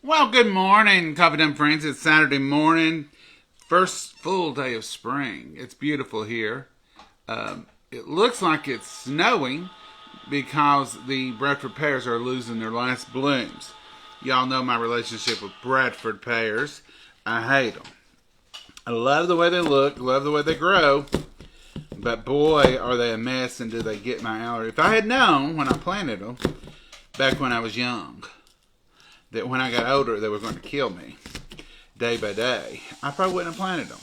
Well, good morning, Coffee Time friends. It's Saturday morning, first full day of spring. It's beautiful here. It looks like it's snowing because the Bradford pears are losing their last blooms. Y'all know my relationship with Bradford pears. I hate them. I love the way they look, love the way they grow, but boy, are they a mess and do they get my allergy. If I had known when I planted them, back when I was young, that when I got older they were going to kill me day by day, I probably wouldn't have planted them.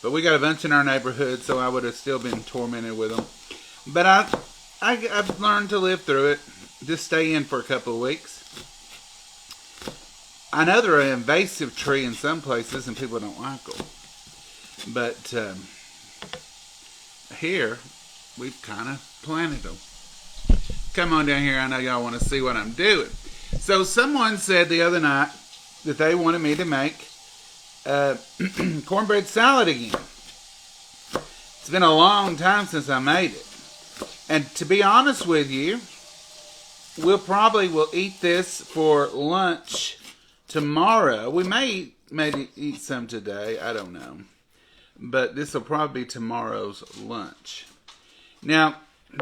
But we got a bunch in our neighborhood, so I would have still been tormented with them. But I've learned to live through it. Just stay in for a couple of weeks. I know they're an invasive tree in some places and people don't like them. But here, we've kind of planted them. Come on down here. I know y'all want to see what I'm doing. So someone said the other night that they wanted me to make cornbread salad again. It's been a long time since I made it. And to be honest with you, we'll eat this for lunch tomorrow. We may maybe eat some today. I don't know. But this will probably be tomorrow's lunch. Now,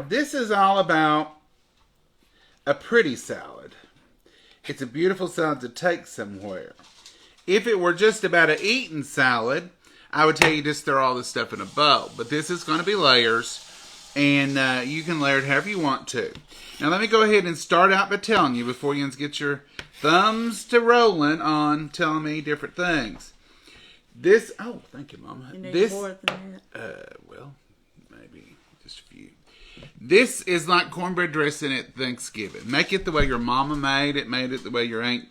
this is all about a pretty salad. It's a beautiful salad to take somewhere. If it were just about an eating salad, I would tell you just throw all this stuff in a bowl. But this is going to be layers, and you can layer it however you want to. Now let me go ahead and start out by telling you, before you get your thumbs to rolling on telling me different things. Oh, thank you, Mama. You need more than that? Well, maybe just a few. This is like cornbread dressing at Thanksgiving. Make it the way your mama made it the way your aunt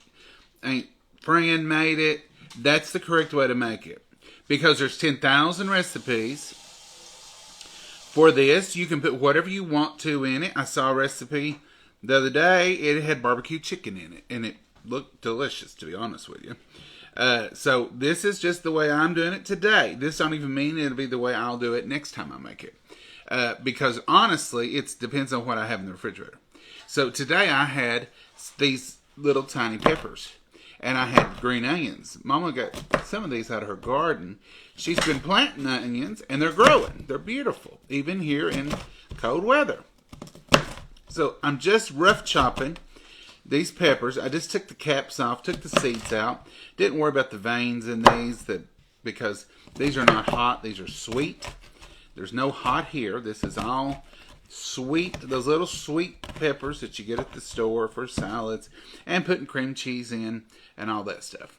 friend made it. That's the correct way to make it. Because there's 10,000 recipes for this. You can put whatever you want to in it. I saw a recipe the other day. It had barbecue chicken in it. And it looked delicious, to be honest with you. So this is just the way I'm doing it today. This don't even mean it'll be the way I'll do it next time I make it. Because honestly, it depends on what I have in the refrigerator. So today I had these little tiny peppers. And I had green onions. Mama got some of these out of her garden. She's been planting onions, and they're growing. They're beautiful, even here in cold weather. So I'm just rough chopping these peppers. I just took the caps off, took the seeds out. Didn't worry about the veins in these because these are not hot. These are sweet. There's no hot here. This is all sweet. Those little sweet peppers that you get at the store for salads and putting cream cheese in and all that stuff.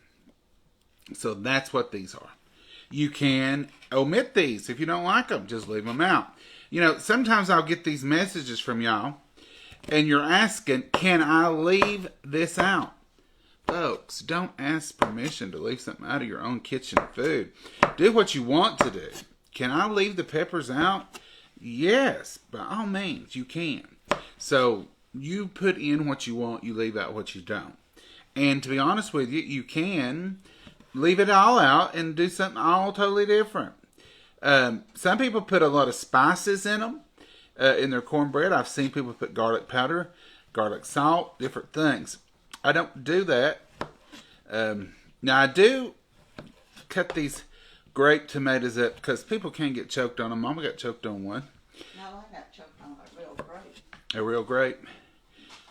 So that's what these are. You can omit these if you don't like them. Just leave them out. You know, sometimes I'll get these messages from y'all and you're asking, can I leave this out? Folks, don't ask permission to leave something out of your own kitchen food. Do what you want to do. Can I leave the peppers out? Yes, by all means, you can. So you put in what you want, you leave out what you don't. And to be honest with you, you can leave it all out and do something all totally different. Some people put a lot of spices in them, in their cornbread. I've seen people put garlic powder, garlic salt, different things. I don't do that. Now I do cut these grape tomatoes up because people can get choked on them. Mama got choked on one. No, I got choked on a real grape. A real grape.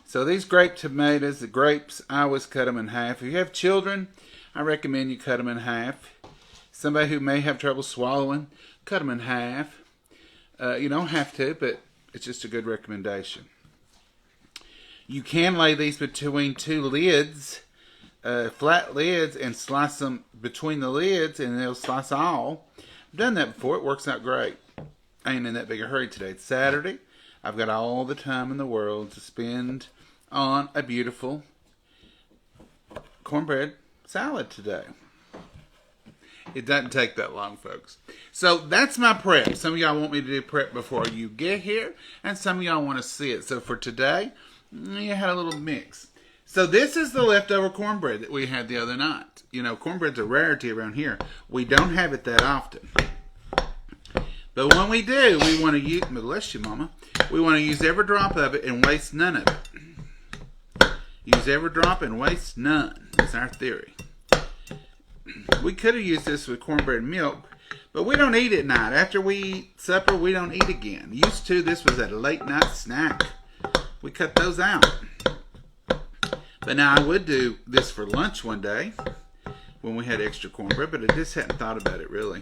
So these grape tomatoes, the grapes, I always cut them in half. If you have children, I recommend you cut them in half. Somebody who may have trouble swallowing, cut them in half. You don't have to, but it's just a good recommendation. You can lay these between two lids, flat lids, and slice them between the lids, and they'll slice all. I've done that before. It works out great. I ain't in that big a hurry today. It's Saturday. I've got all the time in the world to spend on a beautiful cornbread salad today. It doesn't take that long, folks. So that's my prep. Some of y'all want me to do prep before you get here, and some of y'all want to see it. So for today, you had a little mix. So this is the leftover cornbread that we had the other night. You know, cornbread's a rarity around here. We don't have it that often. But when we do, we want to use, bless you, Mama, we want to use every drop of it and waste none of it. Use every drop and waste none. is our theory. We could have used this with cornbread and milk, but we don't eat at night. After we eat supper, we don't eat again. Used to, this was a late night snack. We cut those out. But now I would do this for lunch one day when we had extra cornbread, but I just hadn't thought about it really.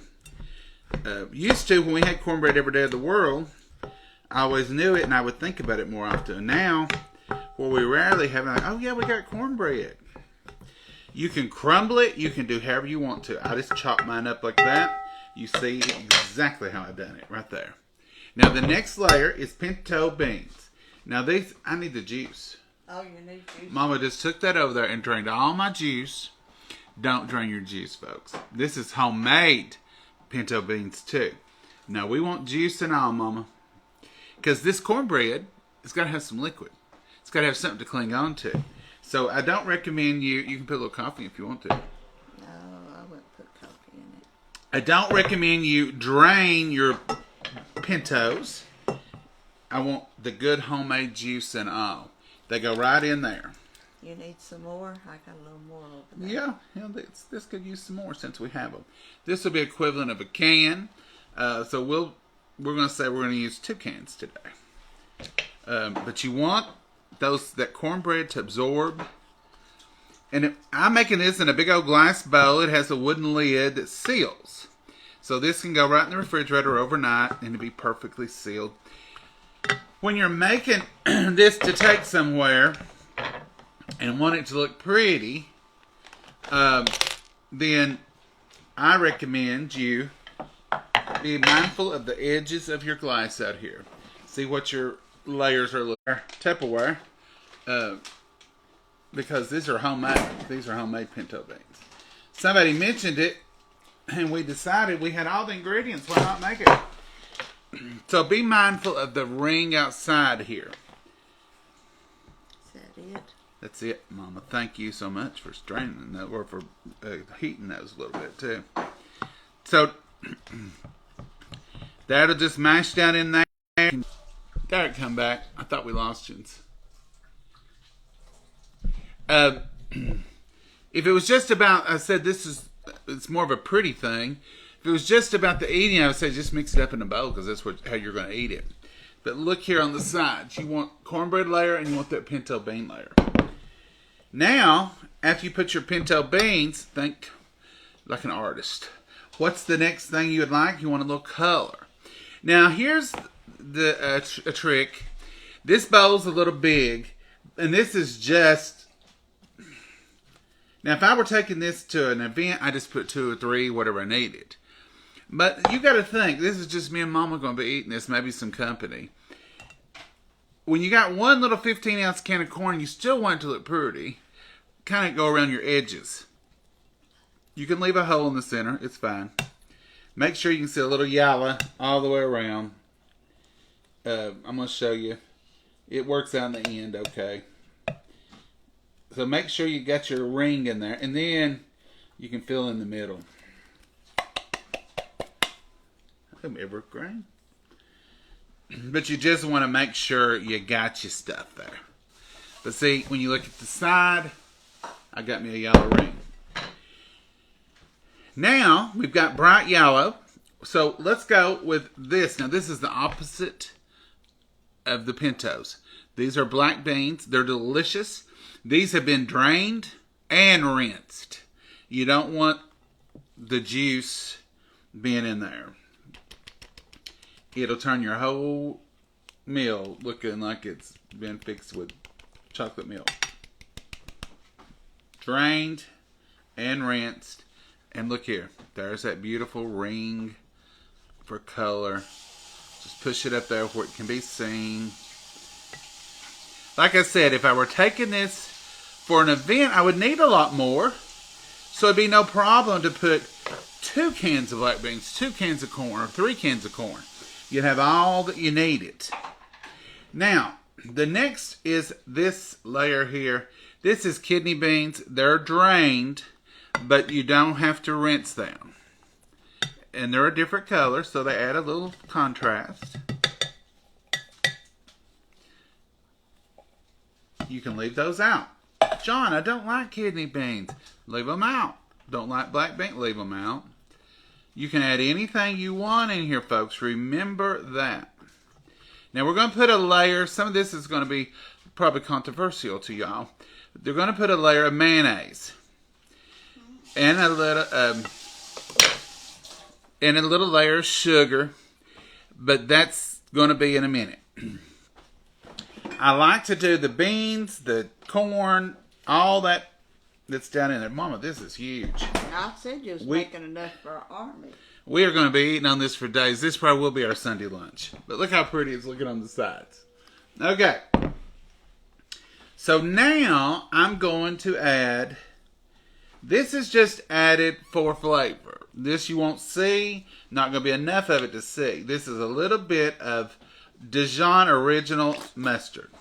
Used to, when we had cornbread every day of the world, I always knew it and I would think about it more often. Now, where we rarely have, like, oh yeah, we got cornbread. You can crumble it. You can do however you want to. I just chop mine up like that. You see exactly how I've done it right there. Now the next layer is pinto beans. Now these, I need the juice. Oh, you need juice. Mama just took that over there and drained all my juice. Don't drain your juice, folks. This is homemade pinto beans too. Now we want juice and all, Mama. Because this cornbread, it's got to have some liquid. It's got to have something to cling on to. So I don't recommend you can put a little coffee if you want to. No, I wouldn't put coffee in it. I don't recommend you drain your pintos. I want the good homemade juice and all. They go right in there. You need some more? I got a little more over there. Yeah, this could use some more since we have them. This will be equivalent of a can. So we're going to say we're going to use 2 cans today. But you want that cornbread to absorb. And I'm making this in a big old glass bowl. It has a wooden lid that seals. So this can go right in the refrigerator overnight and it'll be perfectly sealed. When you're making this to take somewhere and want it to look pretty, then I recommend you be mindful of the edges of your glass out here. See what your layers are Tupperware, because these are homemade. These are homemade pinto beans. Somebody mentioned it, and we decided we had all the ingredients. Why not make it? So be mindful of the ring outside here. Is that it? That's it, Mama. Thank you so much for straining that, or for heating those a little bit too. So that'll just mash down in there. Derek, come back. I thought we lost you. If it was just about, I said it's more of a pretty thing. If it was just about the eating, I would say just mix it up in a bowl because that's how you're going to eat it. But look here on the sides. You want cornbread layer and you want that pinto bean layer. Now, after you put your pinto beans, think like an artist. What's the next thing you would like? You want a little color. Now, here's a trick. This bowl's a little big, and this is just... Now, if I were taking this to an event, I just put 2 or 3, whatever I needed. But you got to think, this is just me and Mama going to be eating this, maybe some company. When you got one little 15-ounce can of corn, you still want it to look pretty. Kind of go around your edges. You can leave a hole in the center. It's fine. Make sure you can see a little yellow all the way around. I'm going to show you. It works out in the end okay. So make sure you got your ring in there. And then you can fill in the middle. I'm evergreen. But you just want to make sure you got your stuff there. But see, when you look at the side, I got me a yellow ring. Now, we've got bright yellow. So let's go with this. Now, this is the opposite of the pintos. These are black beans. They're delicious. These have been drained and rinsed. You don't want the juice being in there. It'll turn your whole meal looking like it's been fixed with chocolate milk. Drained and rinsed. And look here. There's that beautiful ring for color. Just push it up there where it can be seen. Like I said, if I were taking this for an event, I would need a lot more. So it'd be no problem to put 2 cans of black beans, 2 cans of corn, or 3 cans of corn. You'd have all that you needed. Now, the next is this layer here. This is kidney beans. They're drained, but you don't have to rinse them. And they're a different color, so they add a little contrast. You can leave those out. John, I don't like kidney beans. Leave them out. Don't like black beans? Leave them out. You can add anything you want in here, folks. Remember that. Now we're going to put a layer. Some of this is going to be probably controversial to y'all. They're going to put a layer of mayonnaise and a little layer of sugar, but that's going to be in a minute. I like to do the beans, the corn, all that's down in there. Mama, this is huge. I said you was making enough for our army. We are going to be eating on this for days. This probably will be our Sunday lunch. But look how pretty it's looking on the sides. Okay. So now I'm going to add, this is just added for flavor. This you won't see, not going to be enough of it to see. This is a little bit of Dijon original mustard.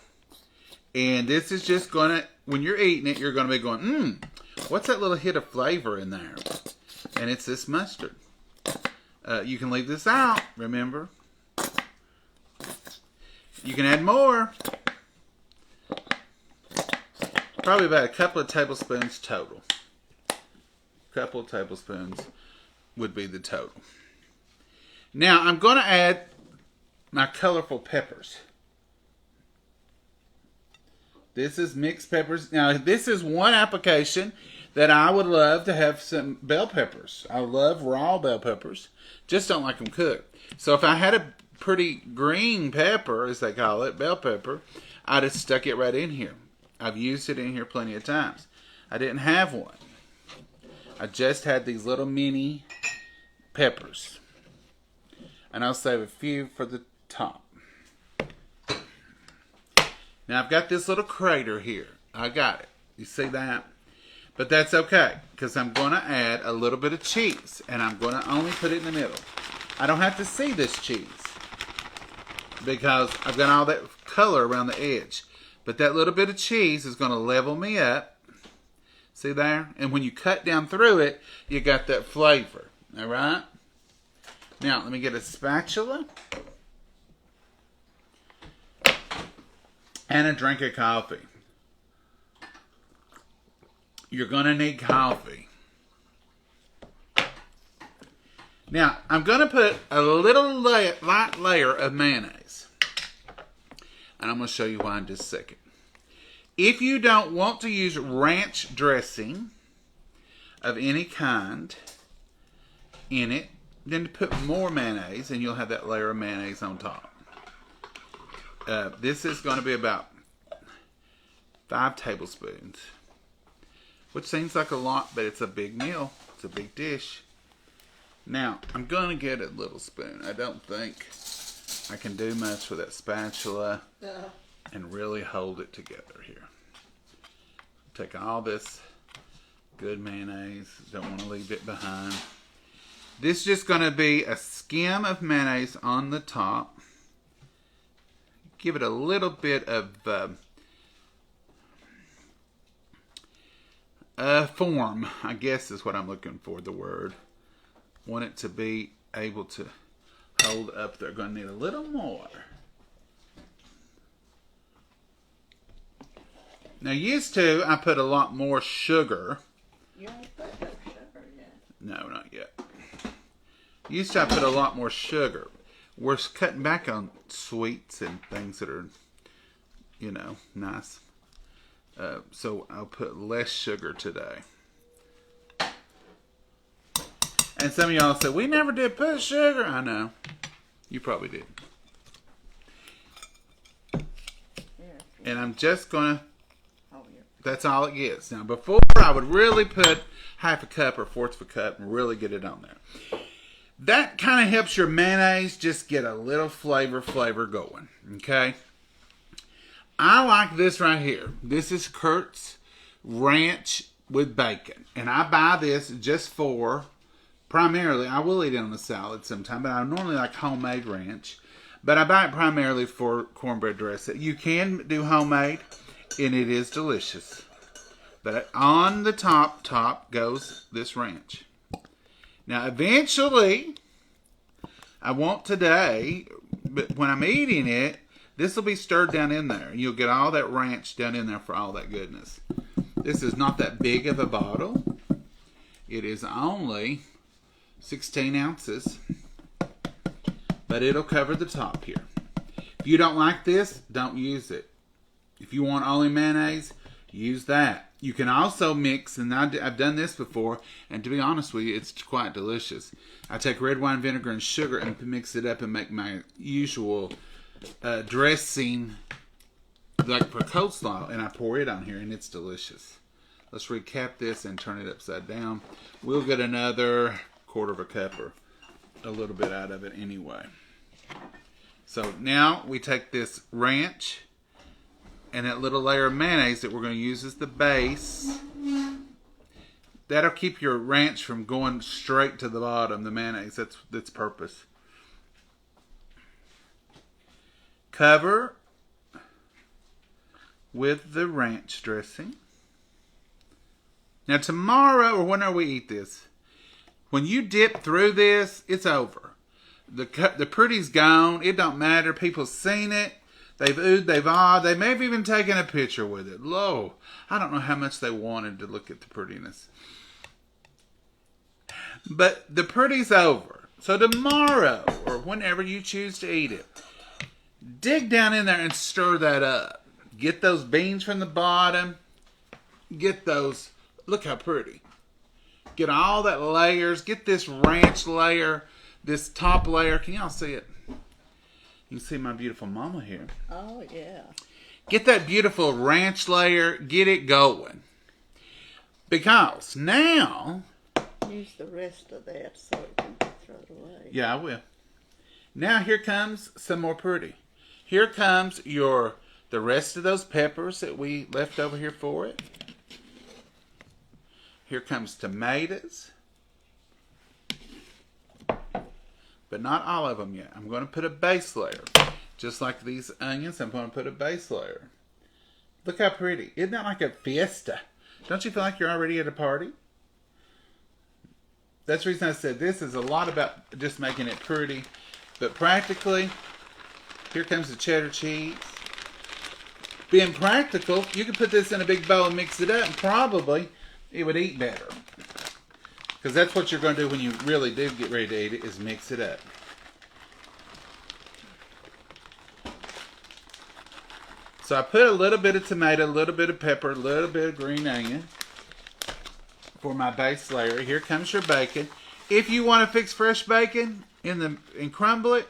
And this is just going to, when you're eating it, you're going to be going, what's that little hit of flavor in there? And it's this mustard. You can leave this out, remember. You can add more. Probably about a couple of tablespoons total. A couple of tablespoons would be the total. Now, I'm going to add my colorful peppers. This is mixed peppers. Now, this is one application that I would love to have some bell peppers. I love raw bell peppers. Just don't like them cooked. So if I had a pretty green pepper, as they call it, bell pepper, I'd have stuck it right in here. I've used it in here plenty of times. I didn't have one. I just had these little mini peppers. And I'll save a few for the top. Now I've got this little crater here. I got it. You see that? But that's okay, because I'm going to add a little bit of cheese. And I'm going to only put it in the middle. I don't have to see this cheese, because I've got all that color around the edge. But that little bit of cheese is going to level me up. See there? And when you cut down through it, you got that flavor. All right? Now, let me get a spatula. And a drink of coffee. You're going to need coffee. Now, I'm going to put a little light layer of mayonnaise. And I'm going to show you why in just a second. If you don't want to use ranch dressing of any kind in it, then put more mayonnaise and you'll have that layer of mayonnaise on top. This is going to be about 5 tablespoons. Which seems like a lot, but it's a big meal. It's a big dish. Now, I'm going to get a little spoon. I don't think I can do much with that spatula and really hold it together here. Take all this good mayonnaise. Don't want to leave it behind. This is just going to be a skim of mayonnaise on the top. Give it a little bit of form, I guess is what I'm looking for, the word. Want it to be able to hold up there. Going to need a little more. Now, used to, I put a lot more sugar. You ain't put no sugar yet. No, not yet. Used to, I put a lot more sugar. We're cutting back on sweets and things that are, you know, nice. So I'll put less sugar today. And some of y'all said, we never did put sugar. I know. You probably did. And I'm just going to, that's all it gets. Now, before I would really put half a cup or fourth of a cup and really get it on there. That kind of helps your mayonnaise just get a little flavor going. Okay? I like this right here. This is Kurt's Ranch with bacon. And I buy this just for, primarily, I will eat it on a salad sometime, but I normally like homemade ranch. But I buy it primarily for cornbread dressing. You can do homemade, and it is delicious. But on the top goes this ranch. Now, eventually, I won't today, but when I'm eating it, this will be stirred down in there. You'll get all that ranch down in there for all that goodness. This is not that big of a bottle. It is only 16 ounces. But it'll cover the top here. If you don't like this, don't use it. If you want only mayonnaise, use that. You can also mix, and I've done this before, and to be honest with you, it's quite delicious. I take red wine vinegar and sugar and mix it up and make my usual dressing, like for coleslaw, and I pour it on here, and it's delicious. Let's recap this and turn it upside down. We'll get another quarter of a cup or a little bit out of it anyway. So now we take this ranch and that little layer of mayonnaise that we're going to use as the base. That'll keep your ranch from going straight to the bottom, the mayonnaise. That's its purpose. Cover with the ranch dressing. Now tomorrow, or whenever we eat this, when you dip through this, it's over. The pretty's gone. It don't matter. People seen it. They've oohed, they've awed. They may have even taken a picture with it. Lo, I don't know how much they wanted to look at the prettiness. But the pretty's over. So tomorrow, or whenever you choose to eat it, dig down in there and stir that up. Get those beans from the bottom. Get those. Look how pretty. Get all that layers. Get this ranch layer. This top layer. Can y'all see it? You can see my beautiful mama here. Oh, yeah. Get that beautiful ranch layer. Get it going. Because now... Use the rest of that so it can be thrown away. Yeah, I will. Now here comes some more pretty. Here comes the rest of those peppers that we left over here for it. Here comes tomatoes. But not all of them yet. I'm going to put a base layer. Just like these onions, I'm going to put a base layer. Look how pretty. Isn't that like a fiesta? Don't you feel like you're already at a party? That's the reason I said this is a lot about just making it pretty. But practically, here comes the cheddar cheese. Being practical, you could put this in a big bowl and mix it up, and probably it would eat better. Because that's what you're going to do when you really do get ready to eat it, is mix it up. So I put a little bit of tomato, a little bit of pepper, a little bit of green onion for my base layer. Here comes your bacon. If you want to fix fresh bacon and crumble it,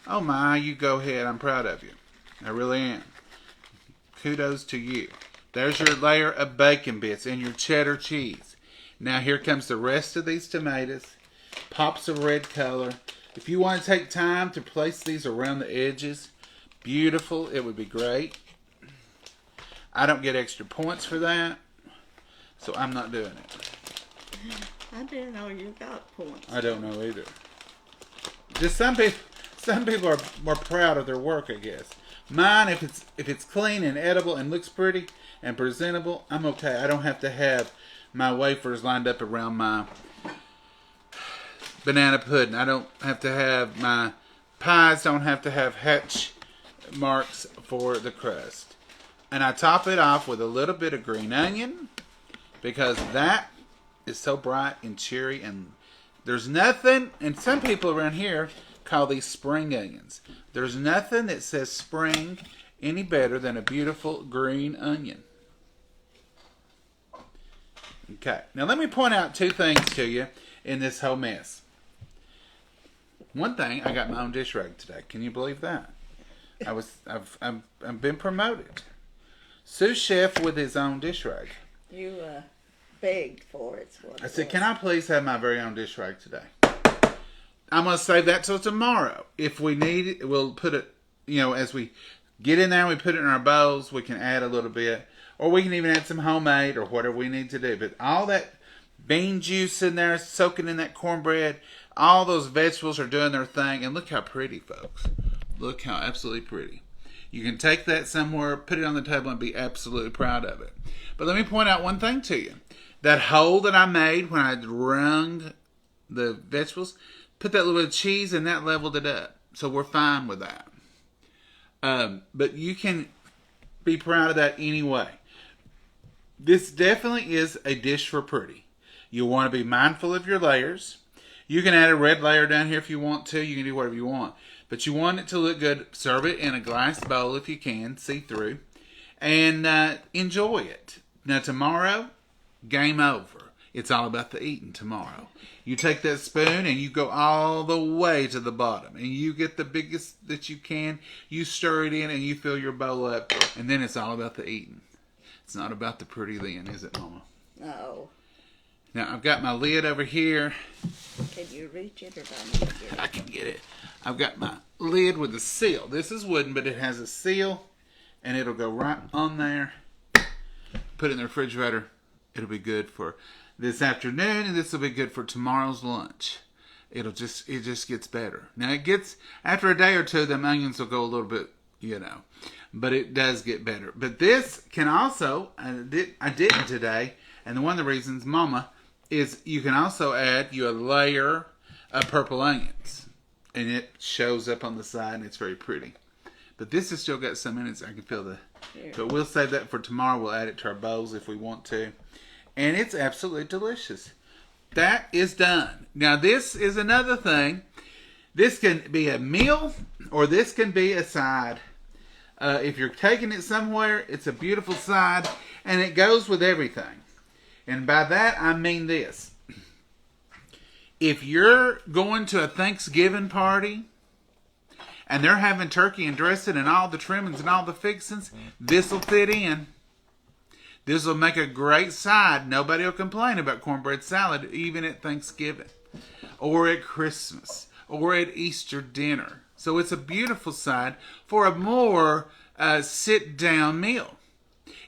oh my, you go ahead. I'm proud of you. I really am. Kudos to you. There's your layer of bacon bits and your cheddar cheese. Now here comes the rest of these tomatoes. Pops of red color. If you want to take time to place these around the edges, beautiful, it would be great. I don't get extra points for that, so I'm not doing it. I didn't know you got points. I don't know either. Just some people are more proud of their work, I guess. Mine, if it's clean and edible and looks pretty and presentable, I'm okay. I don't have to have my wafers lined up around my banana pudding. I don't have to have my pies. Don't have to have hatch marks for the crust. And I top it off with a little bit of green onion because that is so bright and cheery, and there's nothing, and some people around here call these spring onions. There's nothing that says spring any better than a beautiful green onion. Okay, now let me point out two things to you in this whole mess. One thing, I got my own dish rag today. Can you believe that? I've been promoted. Sous chef with his own dish rag. You begged for it. I said, can I please have my very own dish rag today? I'm going to save that till tomorrow. If we need it, we'll put it, as we get in there, we put it in our bowls, we can add a little bit. Or we can even add some homemade or whatever we need to do. But all that bean juice in there, soaking in that cornbread, all those vegetables are doing their thing. And look how pretty, folks. Look how absolutely pretty. You can take that somewhere, put it on the table, and be absolutely proud of it. But let me point out one thing to you. That hole that I made when I wrung the vegetables, put that little bit of cheese and that leveled it up. So we're fine with that. But you can be proud of that anyway. This definitely is a dish for pretty. You want to be mindful of your layers. You can add a red layer down here if you want to. You can do whatever you want. But you want it to look good. Serve it in a glass bowl if you can, see through. And enjoy it. Now tomorrow, game over. It's all about the eating tomorrow. You take that spoon and you go all the way to the bottom. And you get the biggest that you can. You stir it in and you fill your bowl up. And then it's all about the eating. It's not about the pretty then, is it, Mama? No. Now, I've got my lid over here. Can you reach it or do I need to get it? I can get it. I've got my lid with a seal. This is wooden, but it has a seal. And it'll go right on there. Put it in the refrigerator. It'll be good for this afternoon, and this will be good for tomorrow's lunch. It just gets better. Now, it gets, after a day or two, the onions will go a little bit, but it does get better. But this can also, I didn't today, and one of the reasons, Mama, is you can also add a layer of purple onions, and it shows up on the side, and it's very pretty. But this has still got some in it, so I can feel the... Here. But we'll save that for tomorrow. We'll add it to our bowls if we want to. And it's absolutely delicious. That is done. Now, this is another thing. This can be a meal, or this can be a side. If you're taking it somewhere, it's a beautiful side, and it goes with everything. And by that, I mean this. If you're going to a Thanksgiving party, and they're having turkey and dressing and all the trimmings and all the fixings, this will fit in. This will make a great side. Nobody will complain about cornbread salad, even at Thanksgiving, or at Christmas, or at Easter dinner. So it's a beautiful side for a more sit-down meal.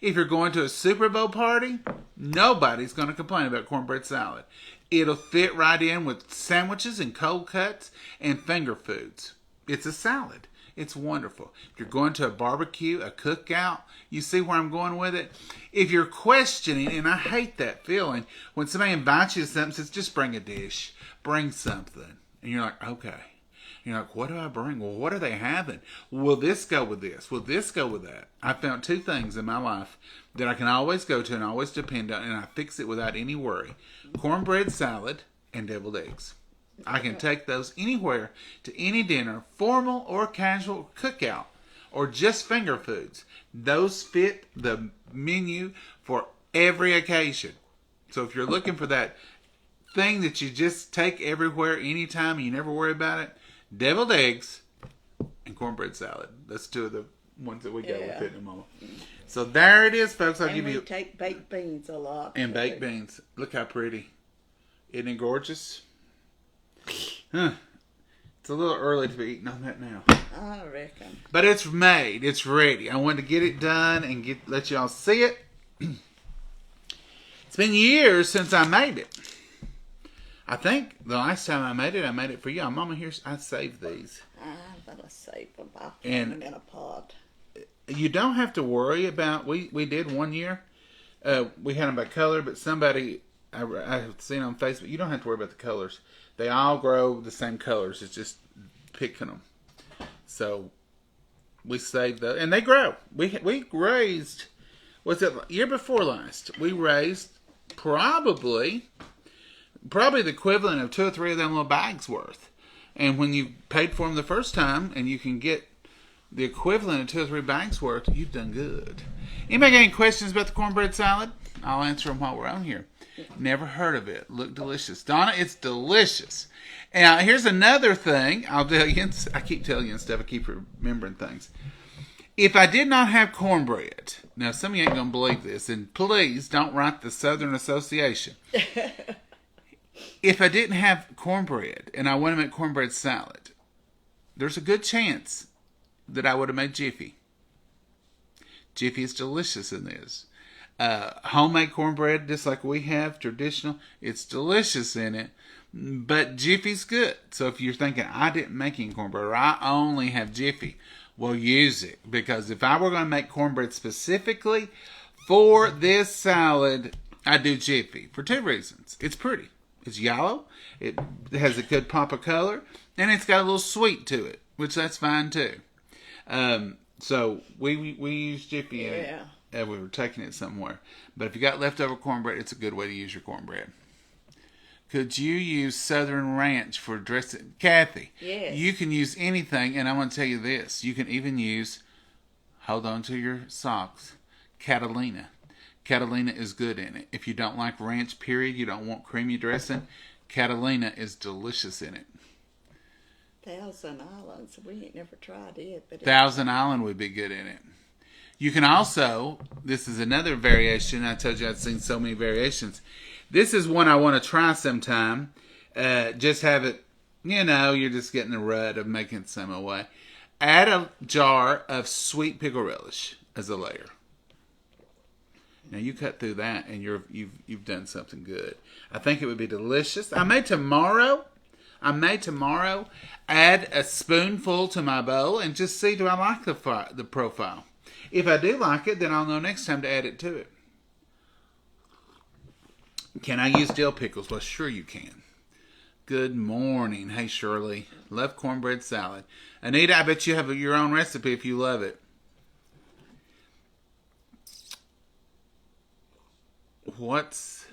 If you're going to a Super Bowl party, nobody's going to complain about cornbread salad. It'll fit right in with sandwiches and cold cuts and finger foods. It's a salad. It's wonderful. If you're going to a barbecue, a cookout, you see where I'm going with it? If you're questioning, and I hate that feeling, when somebody invites you to something, says, just bring a dish, bring something. And you're like, okay. You're like, what do I bring? Well, what are they having? Will this go with this? Will this go with that? I found two things in my life that I can always go to and always depend on, and I fix it without any worry. Cornbread salad and deviled eggs. I can take those anywhere to any dinner, formal or casual cookout, or just finger foods. Those fit the menu for every occasion. So if you're looking for that thing that you just take everywhere, anytime, and you never worry about it, deviled eggs and cornbread salad. That's two of the ones that we go with it in a moment. So there it is, folks. I'll give you. We take baked beans a lot. And baked beans. Look how pretty. Isn't it gorgeous? Huh. It's a little early to be eating on that now. I reckon. But it's made. It's ready. I wanted to get it done and let y'all see it. It's been years since I made it. I think the last time I made it for y'all. Mama, I saved these. I'm going to save them. I'll put them in a pot. You don't have to worry about... We did one year. We had them by color, but somebody... I've seen on Facebook, you don't have to worry about the colors. They all grow the same colors. It's just picking them. So we saved those, and they grow. We raised, was it year before last? We raised probably the equivalent of 2 or 3 of them little bags worth. And when you paid for them the first time, and you can get the equivalent of 2 or 3 bags worth, you've done good. Anybody got any questions about the cornbread salad? I'll answer them while we're on here. Never heard of it. Look delicious. Donna, it's delicious. Now, here's another thing. I'll tell you. I keep telling you and stuff. I keep remembering things. If I did not have cornbread, now some of you ain't going to believe this, and please don't write the Southern Association. If I didn't have cornbread and I want to make cornbread salad, there's a good chance that I would have made Jiffy. Jiffy is delicious in this. Homemade cornbread, just like we have, traditional, it's delicious in it, but Jiffy's good. So if you're thinking, I didn't make any cornbread, or I only have Jiffy, well, use it. Because if I were going to make cornbread specifically for this salad, I do Jiffy for 2 reasons. It's pretty. It's yellow. It has a good pop of color, and it's got a little sweet to it, which that's fine too. So we use Jiffy in it. we were taking it somewhere. But if you got leftover cornbread, it's a good way to use your cornbread. Could you use Southern Ranch for dressing? Kathy, Yes. You can use anything, and I want to tell you this. You can even use, hold on to your socks, Catalina. Catalina is good in it. If you don't like ranch, period, you don't want creamy dressing, Catalina is delicious in it. Thousand Islands. We ain't never tried it. But Thousand Island would be good in it. You can also, this is another variation. I told you I'd seen so many variations. This is one I want to try sometime. Just have it, you're just getting the rut of making some away. Add a jar of sweet pickle relish as a layer. Now you cut through that and you've done something good. I think it would be delicious. I may tomorrow add a spoonful to my bowl and just see, do I like the profile? If I do like it, then I'll know next time to add it to it. Can I use dill pickles? Well, sure you can. Good morning. Hey, Shirley. Love cornbread salad. Anita, I bet you have your own recipe if you love it. What's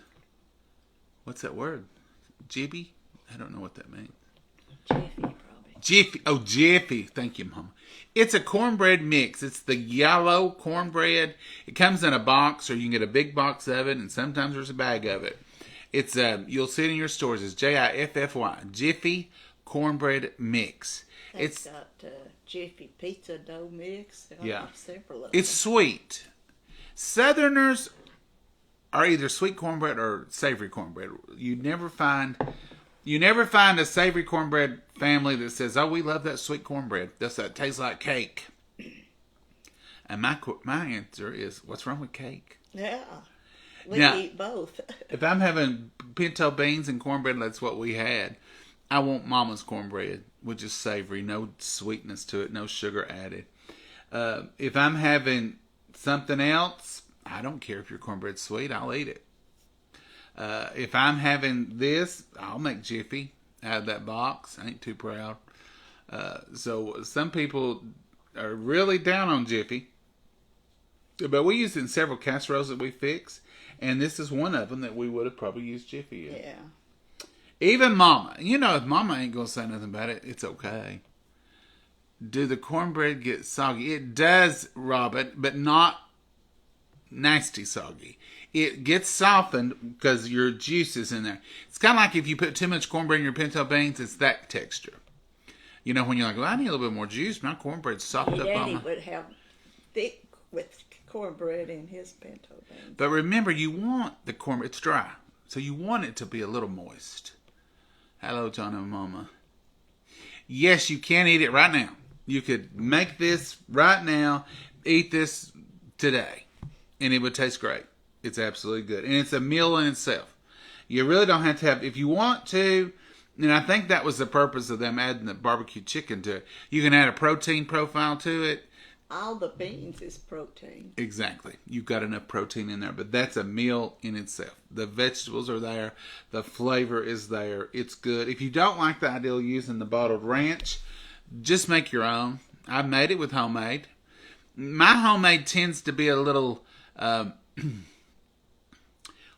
that word? Jibby? I don't know what that means. Jiffy, probably. Jiffy. Oh, Jiffy. Thank you, Mama. It's a cornbread mix. It's the yellow cornbread. It comes in a box, or you can get a big box of it, and sometimes there's a bag of it. It's you'll see it in your stores. It's Jiffy. Jiffy cornbread mix. It's got Jiffy pizza dough mix. Yeah. Several of It's sweet. Southerners are either sweet cornbread or savory cornbread. You never find a savory cornbread family that says, "Oh, we love that sweet cornbread. That tastes like cake." And my answer is, what's wrong with cake? Yeah. We eat both. If I'm having pinto beans and cornbread, that's what we had. I want Mama's cornbread, which is savory, no sweetness to it, no sugar added. If I'm having something else, I don't care if your cornbread's sweet, I'll eat it. If I'm having this, I'll make Jiffy out of that box. I ain't too proud. So some people are really down on Jiffy. But we use it in several casseroles that we fix. And this is one of them that we would have probably used Jiffy in. Yeah. Even Mama. If Mama ain't going to say nothing about it, it's okay. Do the cornbread get soggy? It does, Robin, but not nasty soggy. It gets softened because your juice is in there. It's kind of like if you put too much cornbread in your pinto beans, it's that texture. When you're like, well, I need a little bit more juice. My cornbread's soft up on Daddy would have thick with cornbread in his pinto beans. But remember, you want the cornbread, it's dry. So you want it to be a little moist. Hello, John and Mama. Yes, you can eat it right now. You could make this right now, eat this today, and it would taste great. It's absolutely good. And it's a meal in itself. You really don't have to have, if you want to, and I think that was the purpose of them adding the barbecue chicken to it. You can add a protein profile to it. All the beans is protein. Exactly. You've got enough protein in there, but that's a meal in itself. The vegetables are there. The flavor is there. It's good. If you don't like the idea of using the bottled ranch, just make your own. I've made it with homemade. My homemade tends to be a little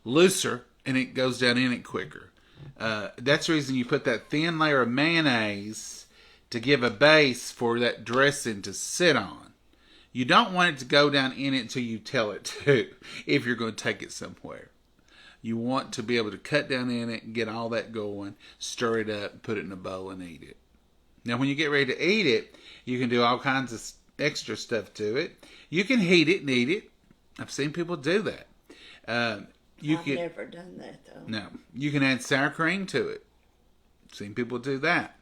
looser, and it goes down in it quicker. That's the reason you put that thin layer of mayonnaise to give a base for that dressing to sit on. You don't want it to go down in it until you tell it to, if you're going to take it somewhere. You want to be able to cut down in it and get all that going, stir it up, put it in a bowl and eat it. Now when you get ready to eat it, you can do all kinds of extra stuff to it. You can heat it and eat it. I've seen people do that. I've never done that, though. No. You can add sour cream to it. I've seen people do that.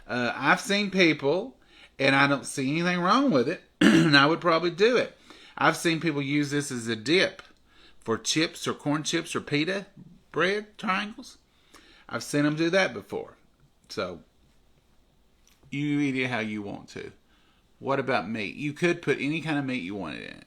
I've seen people, and I don't see anything wrong with it, and I would probably do it. I've seen people use this as a dip for chips or corn chips or pita bread triangles. I've seen them do that before. So, you eat it how you want to. What about meat? You could put any kind of meat you wanted in it.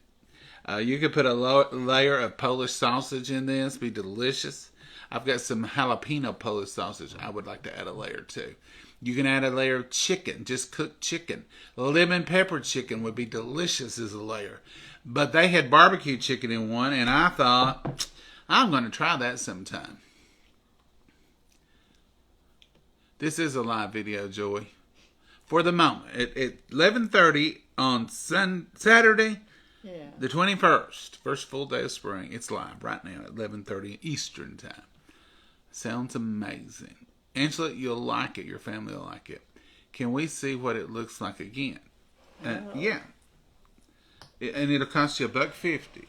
You could put a layer of Polish sausage in this. Be delicious. I've got some jalapeno Polish sausage. I would like to add a layer too. You can add a layer of chicken, just cooked chicken. Lemon pepper chicken would be delicious as a layer. But they had barbecue chicken in one, and I thought, I'm going to try that sometime. This is a live video, Joy. For the moment, at 11:30 on Saturday, the 21st, first full day of spring. It's live right now at 11:30 Eastern time. Sounds amazing. Angela, you'll like it. Your family will like it. Can we see what it looks like again? Yeah. And it'll cost you $1.50.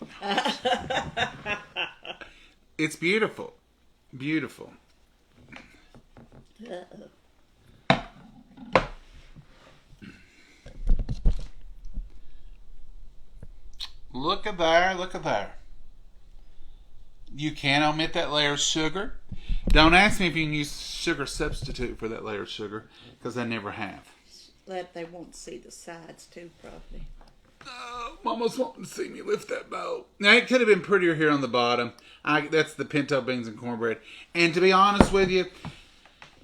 It's beautiful. Beautiful. Look at there. Look at there. You can omit that layer of sugar. Don't ask me if you can use sugar substitute for that layer of sugar, because I never have. They won't see the sides too, probably. Oh, Mama's wanting to see me lift that bowl. Now, it could have been prettier here on the bottom. That's the pinto beans and cornbread. And to be honest with you,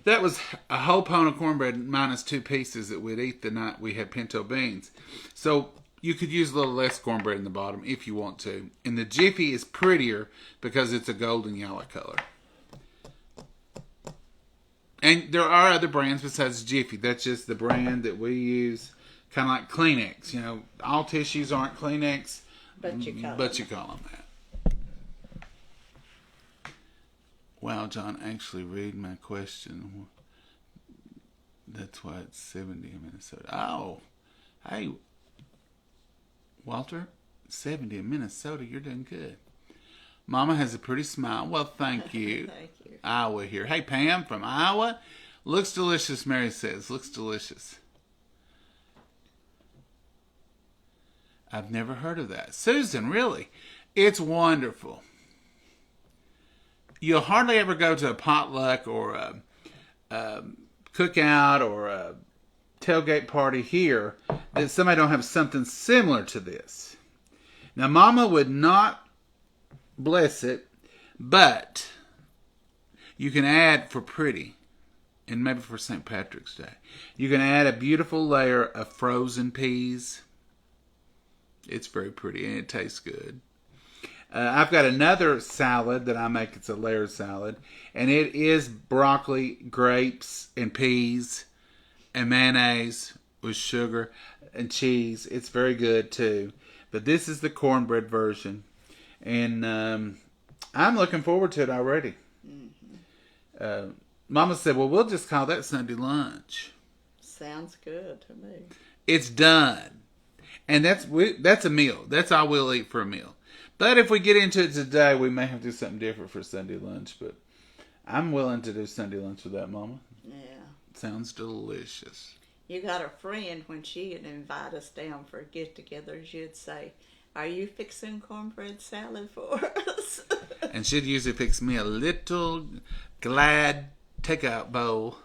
that was a whole pound of cornbread minus 2 pieces that we'd eat the night we had pinto beans. So you could use a little less cornbread in the bottom if you want to. And the Jiffy is prettier because it's a golden yellow color. And there are other brands besides Jiffy. That's just the brand that we use. Kind of like Kleenex. You know, all tissues aren't Kleenex. But you call them that. Wow, John, actually read my question. That's why it's 70 in Minnesota. Oh, hey, Walter, 70 in Minnesota. You're doing good. Mama has a pretty smile. Well, thank you. Thank you. Iowa here. Hey, Pam from Iowa. Looks delicious, Mary says. Looks delicious. I've never heard of that. Susan, really? It's wonderful. You'll hardly ever go to a potluck or a cookout or a tailgate party here that somebody don't have something similar to this. Now, Mama would not bless it, but you can add for pretty, and maybe for St. Patrick's Day, you can add a beautiful layer of frozen peas. It's very pretty, and it tastes good. I've got another salad that I make. It's a layered salad, and it is broccoli, grapes, and peas, and mayonnaise with sugar and cheese. It's very good, too. But this is the cornbread version, and I'm looking forward to it already. Mm-hmm. Mama said, well, we'll just call that Sunday lunch. Sounds good to me. It's done. And that's a meal. That's all we'll eat for a meal. But if we get into it today, we may have to do something different for Sunday lunch. But I'm willing to do Sunday lunch with that, Mama. Yeah. Sounds delicious. You got a friend, when she'd invite us down for get-together, she'd say, are you fixing cornbread salad for us? And she'd usually fix me a little Glad takeout bowl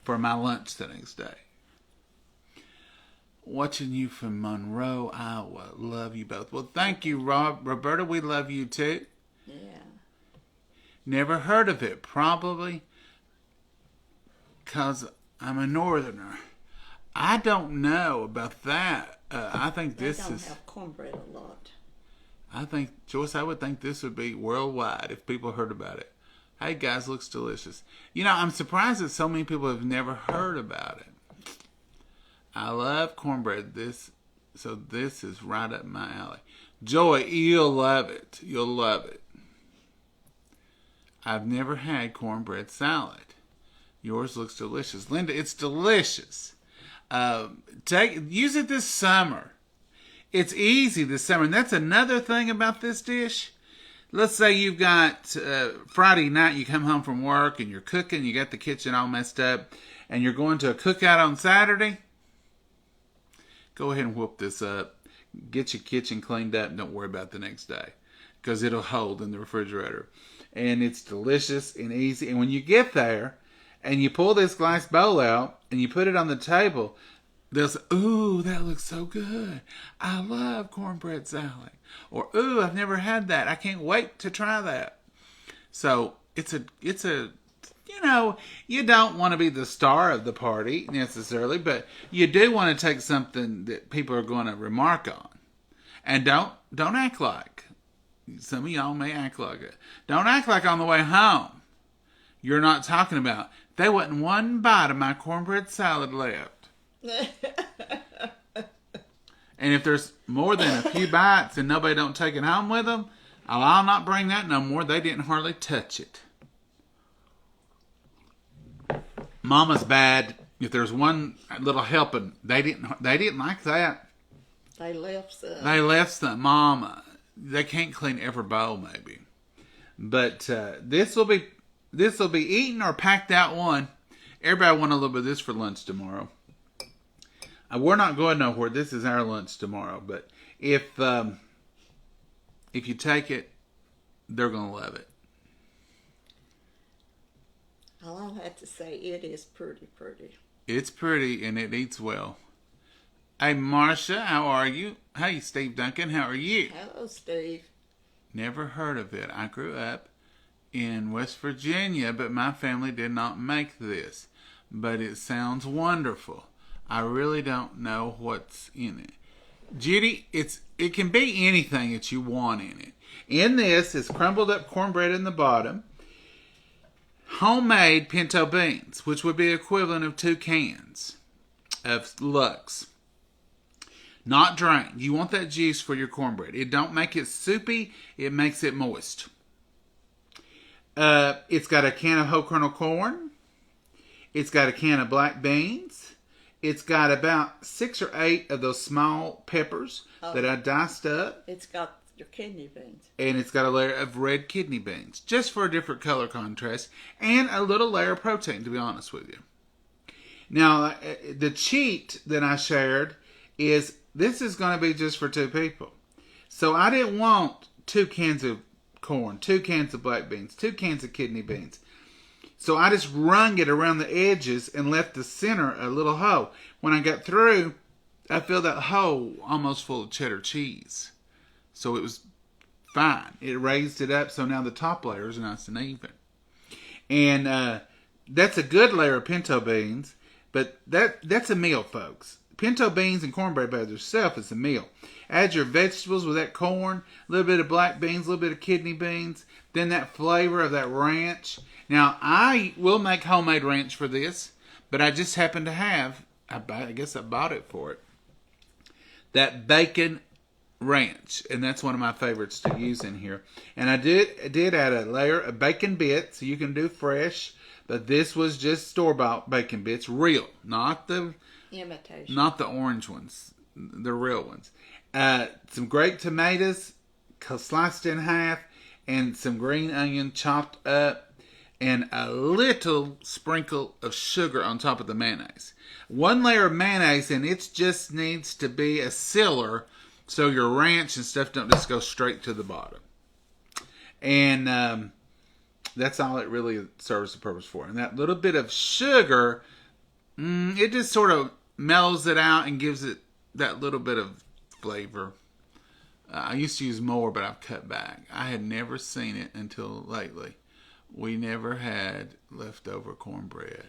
for my lunch the next day. Watching you from Monroe, Iowa. Love you both. Well, thank you, Roberta. We love you too. Yeah. Never heard of it. Probably because I'm a northerner. I don't know about that. I think They this don't is... have cornbread a lot. I think, Joyce, I would think this would be worldwide if people heard about it. Hey, guys, looks delicious. You know, I'm surprised that so many people have never heard about it. I love cornbread. This is right up my alley. Joy, you'll love it. You'll love it. I've never had cornbread salad. Yours looks delicious. Linda, it's delicious. Use it this summer. It's easy this summer. And that's another thing about this dish. Let's say you've got Friday night, you come home from work and you're cooking, you got the kitchen all messed up, and you're going to a cookout on Saturday. Go ahead and whoop this up. Get your kitchen cleaned up and don't worry about the next day, because it'll hold in the refrigerator. And it's delicious and easy. And when you get there and you pull this glass bowl out and you put it on the table, they'll say, ooh, that looks so good. I love cornbread salad. Or, ooh, I've never had that. I can't wait to try that. So it's a, you know, you don't want to be the star of the party necessarily, but you do want to take something that people are going to remark on. And don't act like. Some of y'all may act like it. Don't act like on the way home you're not talking about. There wasn't one bite of my cornbread salad left. And if there's more than a few bites and nobody don't take it home with them, I'll not bring that no more. They didn't hardly touch it. Mama's bad. If there's one little helping, they didn't like that. They left some. They left some. Mama, they can't clean every bowl, maybe. But this will be eaten or packed out one. Everybody want a little bit of this for lunch tomorrow. We're not going nowhere. This is our lunch tomorrow. But if you take it, they're gonna love it. All I'll have to say, it is pretty. It's pretty and it eats well. Hey, Marcia, how are you? Hey, Steve Duncan, how are you? Hello, Steve. Never heard of it. I grew up in West Virginia, but my family did not make this. But it sounds wonderful. I really don't know what's in it. Judy, it can be anything that you want in it. In this is crumbled up cornbread in the bottom, homemade pinto beans, which would be equivalent of 2 cans of Lux. Not drained. You want that juice for your cornbread. It don't make it soupy. It makes it moist. It's got a can of whole kernel corn. It's got a can of black beans. It's got about 6 or 8 of those small peppers that I diced up. It's got your kidney beans. And it's got a layer of red kidney beans, just for a different color contrast. And a little layer of protein, to be honest with you. Now, the cheat that I shared is this is going to be just for 2 people. So I didn't want 2 cans of corn, 2 cans of black beans, 2 cans of kidney beans. So I just wrung it around the edges and left the center a little hole. When I got through, I filled that hole almost full of cheddar cheese. So it was fine. It raised it up, so now the top layer is nice and even. And that's a good layer of pinto beans, but that's a meal, folks. Pinto beans and cornbread by themselves is a meal. Add your vegetables with that corn, a little bit of black beans, a little bit of kidney beans, then that flavor of that ranch. Now, I will make homemade ranch for this, but I just happen to have, I guess I bought it for it, that bacon ranch. And that's one of my favorites to use in here. And I did add a layer of bacon bits, so you can do fresh, but this was just store-bought bacon bits, real, not the imitation, not the orange ones, the real ones. Some grape tomatoes sliced in half, and some green onion chopped up, and a little sprinkle of sugar on top of the mayonnaise. 1 layer of mayonnaise, and it just needs to be a sealer so your ranch and stuff don't just go straight to the bottom. And that's all it really serves the purpose for. And that little bit of sugar, it just sort of mellows it out and gives it that little bit of flavor. I used to use more, but I've cut back. I had never seen it until lately. We never had leftover cornbread.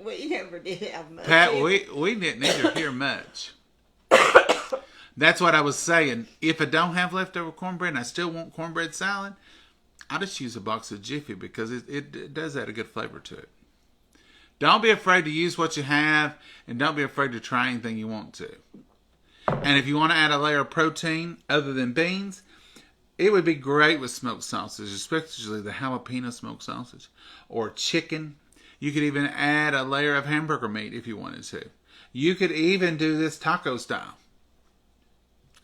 We never did have much. Pat, we didn't either hear much. That's what I was saying. If I don't have leftover cornbread and I still want cornbread salad, I just use a box of Jiffy because it does add a good flavor to it. Don't be afraid to use what you have, and don't be afraid to try anything you want to. And if you want to add a layer of protein other than beans, it would be great with smoked sausage, especially the jalapeno smoked sausage or chicken. You could even add a layer of hamburger meat if you wanted to. You could even do this taco style.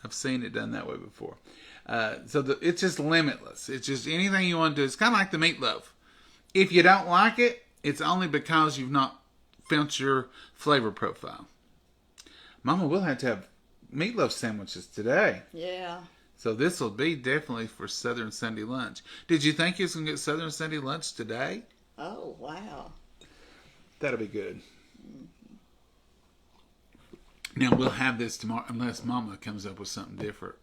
I've seen it done that way before. It's just limitless. It's just anything you want to do. It's kind of like the meatloaf. If you don't like it, it's only because you've not found your flavor profile. Mama, we'll have to have meatloaf sandwiches today. Yeah. So this will be definitely for Southern Sunday lunch. Did you think you was going to get Southern Sunday lunch today? Oh, wow. That'll be good. Now, we'll have this tomorrow unless Mama comes up with something different.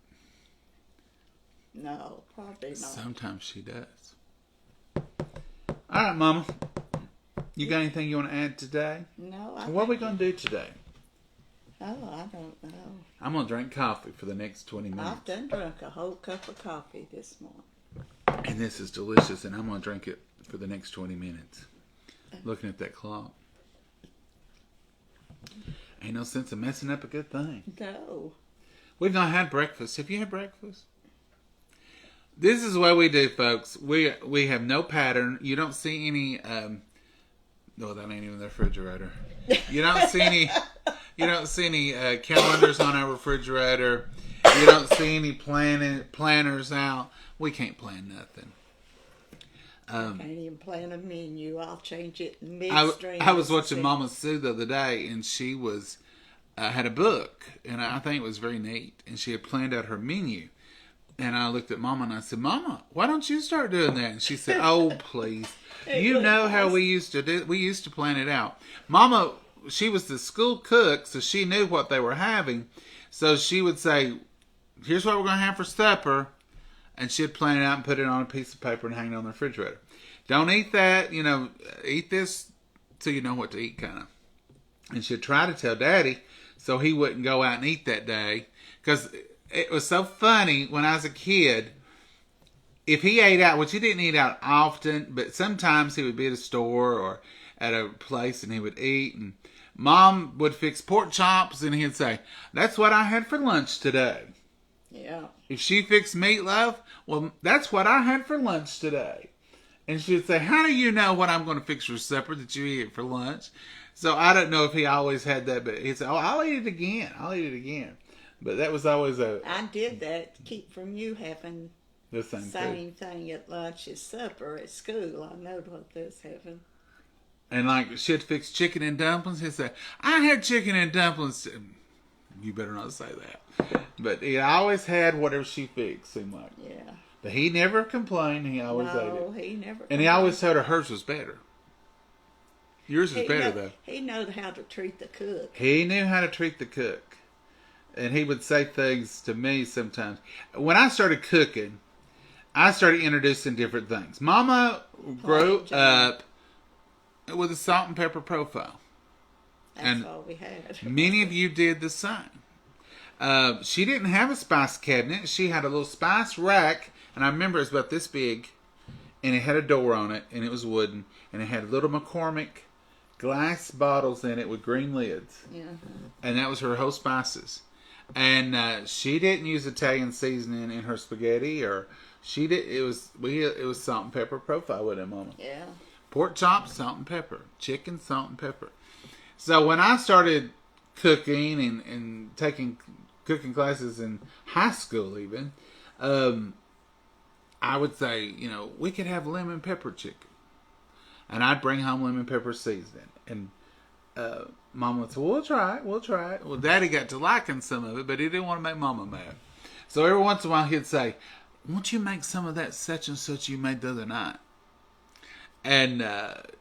No, probably not. Sometimes she does. All right, Mama. You got anything you want to add today? No. What are we going to do today? Oh, I don't know. I'm going to drink coffee for the next 20 minutes. I've done drunk a whole cup of coffee this morning. And this is delicious, and I'm going to drink it for the next 20 minutes. Looking at that clock. Ain't no sense of messing up a good thing. No. We've not had breakfast. Have you had breakfast? This is what we do, folks. We have no pattern. You don't see any... no, that ain't even the refrigerator. You don't see any... You don't see any calendars on our refrigerator. You don't see any planners out. We can't plan nothing. I can't even plan a menu. I'll change it midstream. I was watching Mama Sue the other day, and she was had a book, and I think it was very neat. And she had planned out her menu. And I looked at Mama and I said, "Mama, why don't you start doing that?" And she said, "Oh, please. You know how we used to do. We used to plan it out." Mama, she was the school cook, so she knew what they were having. So she would say, "Here's what we're going to have for supper." And she'd plan it out and put it on a piece of paper and hang it on the refrigerator. Don't eat that, eat this till you know what to eat, kind of. And she'd try to tell Daddy so he wouldn't go out and eat that day. Because it was so funny when I was a kid. If he ate out, which he didn't eat out often, but sometimes he would be at a store or at a place and he would eat. And Mom would fix pork chops and he'd say, "That's what I had for lunch today." Yeah. If she fixed meatloaf, well, that's what I had for lunch today. And she'd say, "How do you know what I'm going to fix for supper that you eat for lunch?" So I don't know if he always had that, but he'd say, "Oh, I'll eat it again. I'll eat it again." But that was always I did that to keep from you having the same thing at lunch as supper at school. I know what this having. And like she'd fix chicken and dumplings. He'd say, "I had chicken and dumplings." You better not say that. But he always had whatever she fixed, seemed like. Yeah. But he never complained. He always ate it. No, he never. And he always told her hers was better. Yours is better, though. He knew how to treat the cook. He knew how to treat the cook. And he would say things to me sometimes. When I started cooking, I started introducing different things. Mama grew up with a salt and pepper profile. That's all we had. Many of you did the same. She didn't have a spice cabinet. She had a little spice rack, and I remember it was about this big, and it had a door on it, and it was wooden, and it had little McCormick glass bottles in it with green lids. Yeah. And that was her whole spices. And she didn't use Italian seasoning in her spaghetti, or she did. It was salt and pepper profile with it, Mama. Yeah. Pork chops, salt and pepper. Chicken, salt and pepper. So when I started cooking and taking cooking classes in high school even, I would say, we could have lemon pepper chicken. And I'd bring home lemon pepper seasoning. And Mama would say, "Well, we'll try it. Well, Daddy got to liking some of it, but he didn't want to make Mama mad. So every once in a while he'd say, "Won't you make some of that such and such you made the other night?" And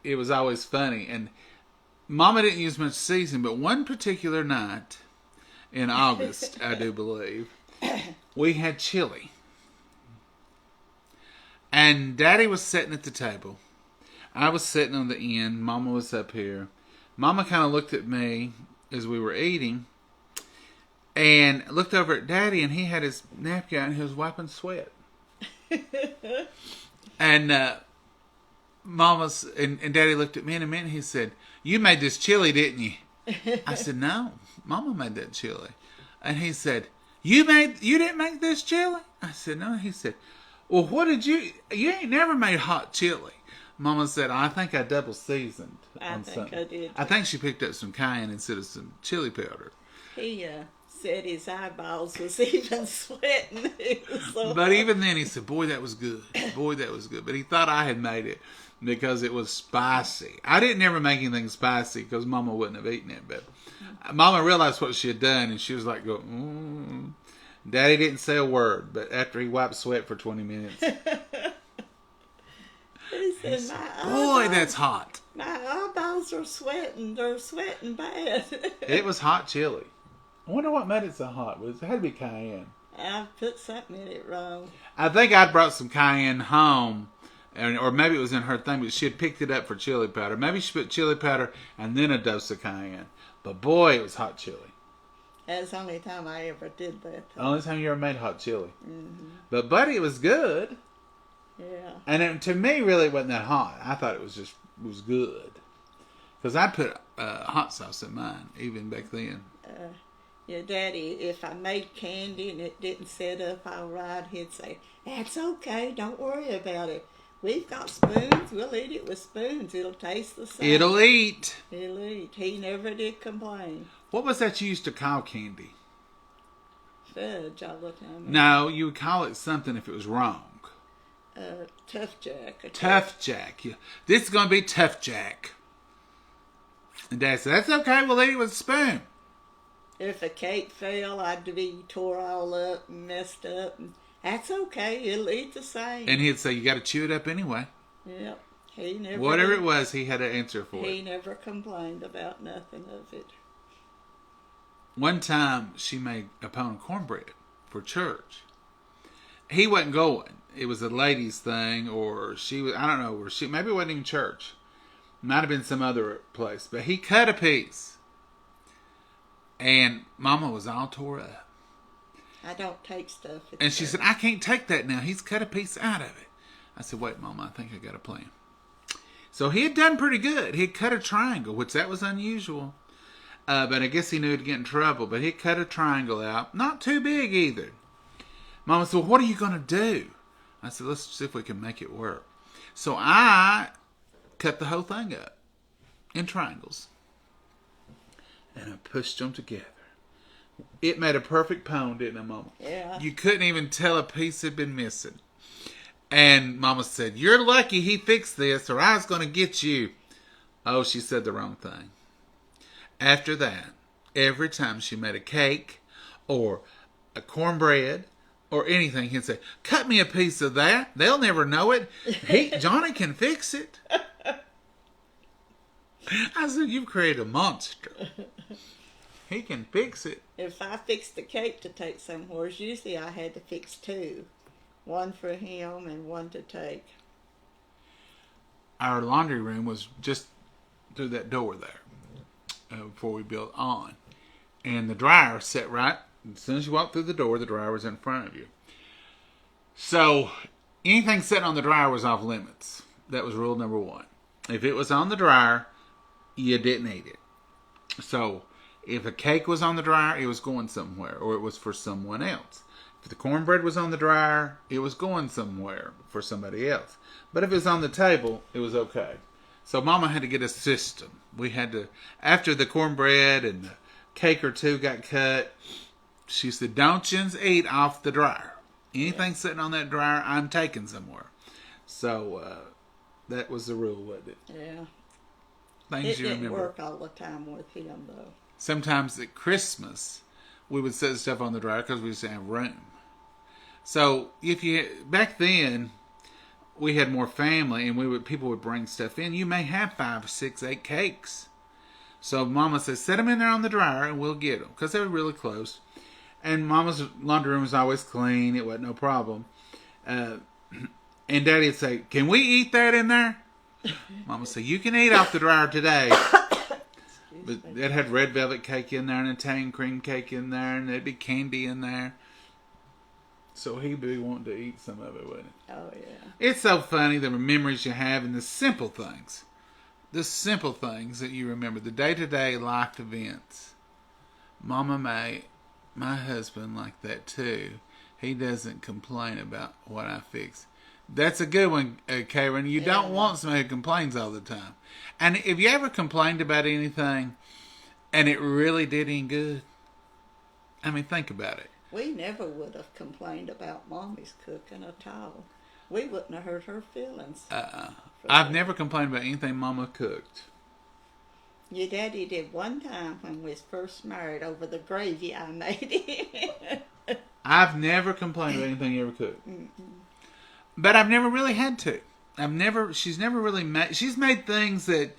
it was always funny. And Mama didn't use much seasoning, but one particular night in August, I do believe, we had chili. And Daddy was sitting at the table. I was sitting on the end. Mama was up here. Mama kind of looked at me as we were eating and looked over at Daddy, and he had his napkin out and he was wiping sweat. And and Daddy looked at me in a minute and he said, "You made this chili, didn't you?" I said, "No, Mama made that chili." And he said, You didn't make this chili?" I said, "No." He said, "Well, what did you ain't never made hot chili." Mama said, "I think I double seasoned on something." I did. I think she picked up some cayenne instead of some chili powder. He said his eyeballs was even sweating. But even then he said, "Boy, that was good. Boy, that was good." But he thought I had made it because it was spicy. I didn't ever make anything spicy because Mama wouldn't have eaten it. But Mama realized what she had done, and she was like, Daddy didn't say a word, but after he wiped sweat for 20 minutes. He said, "Boy, that's hot." My eyeballs are sweating. They're sweating bad. It was hot chili. I wonder what made it so hot. It had to be cayenne. I put something in it wrong. I think I brought some cayenne home, or maybe it was in her thing, but she had picked it up for chili powder. Maybe she put chili powder and then a dose of cayenne. But boy, it was hot chili. That's the only time I ever did that. Only time you ever made hot chili. But buddy, it was good. Yeah. And to me, really, it wasn't that hot. I thought it was good. Because I put hot sauce in mine, even back then. Your daddy, if I made candy and it didn't set up all right, he'd say, "That's okay, don't worry about it. We've got spoons, we'll eat it with spoons. It'll taste the same." It'll eat. It'll eat. He never did complain. What was that you used to call candy? Fudge all the time. No, you would call it something if it was wrong. Tough Jack. Tough Jack. Yeah. This is going to be Tough Jack. And Dad said, "That's okay, we'll eat it with a spoon." If a cake fell, I'd be tore all up and messed up. And that's okay, it'll eat the same. And he'd say, "You got to chew it up anyway." Yep. He never Whatever did. it was, he had an answer for He it. never complained about nothing of it. One time, she made a pound of cornbread for church. He wasn't going. It was a ladies' thing, or she was, I don't know, or she, maybe it wasn't even church. Might have been some other place. But he cut a piece. And Mama was all tore up. I don't take stuff. And she said, "I can't take that now. He's cut a piece out of it." I said, "Wait, Mama, I think I got a plan." So he had done pretty good. He had cut a triangle, which that was unusual. But I guess he knew to get in trouble. But he cut a triangle out. Not too big either. Mama said, "Well, what are you going to do?" I said, "Let's see if we can make it work." So I cut the whole thing up in triangles. And I pushed them together. It made a perfect pound, didn't it, Mama? Yeah. You couldn't even tell a piece had been missing. And Mama said, "You're lucky he fixed this, or I was going to get you." Oh, she said the wrong thing. After that, every time she made a cake or a cornbread or anything, he'd say, "Cut me a piece of that. They'll never know it. Johnny can fix it." I said, "You've created a monster. He can fix it." If I fixed the cake to take somewhere, usually I had to fix two. One for him and one to take. Our laundry room was just through that door there before we built on. And the dryer set right. As soon as you walked through the door, the dryer was in front of you. So anything sitting on the dryer was off limits. That was rule number one. If it was on the dryer, you didn't eat it. So if a cake was on the dryer, it was going somewhere, or it was for someone else. If the cornbread was on the dryer, it was going somewhere for somebody else. But if it was on the table, it was okay. So Mama had to get a system. We had to, after the cornbread and the cake or two got cut, she said, "Don't you eat off the dryer. Anything sitting on that dryer, I'm taking somewhere." So that was the rule, wasn't it? Yeah. Things It you didn't remember. work all the time with him, though. Sometimes at Christmas, we would set stuff on the dryer because we just didn't have room. So back then, we had more family, and people would bring stuff in. You may have 5, 6, 8 cakes. So Mama said, "Set them in there on the dryer, and we'll get them," because they were really close. And Mama's laundry room was always clean; it wasn't no problem. And Daddy'd say, "Can we eat that in there?" Mama said, "You can eat off the dryer today." But it had red velvet cake in there, and Italian cream cake in there, and there'd be candy in there. So he'd be wanting to eat some of it, wouldn't it? Oh, yeah. It's so funny, the memories you have and the simple things. The simple things that you remember. The day-to-day life events. Mama May, my husband, like that too. He doesn't complain about what I fix. That's a good one, Karen. You don't want somebody who complains all the time. And if you ever complained about anything and it really did any good, I mean, think about it. We never would have complained about Mommy's cooking at all. We wouldn't have hurt her feelings. I've never complained about anything Mama cooked. Your daddy did one time when we was first married over the gravy I made. I've never complained about anything you ever cooked. But I've never really had to. She's never really made, she's made things that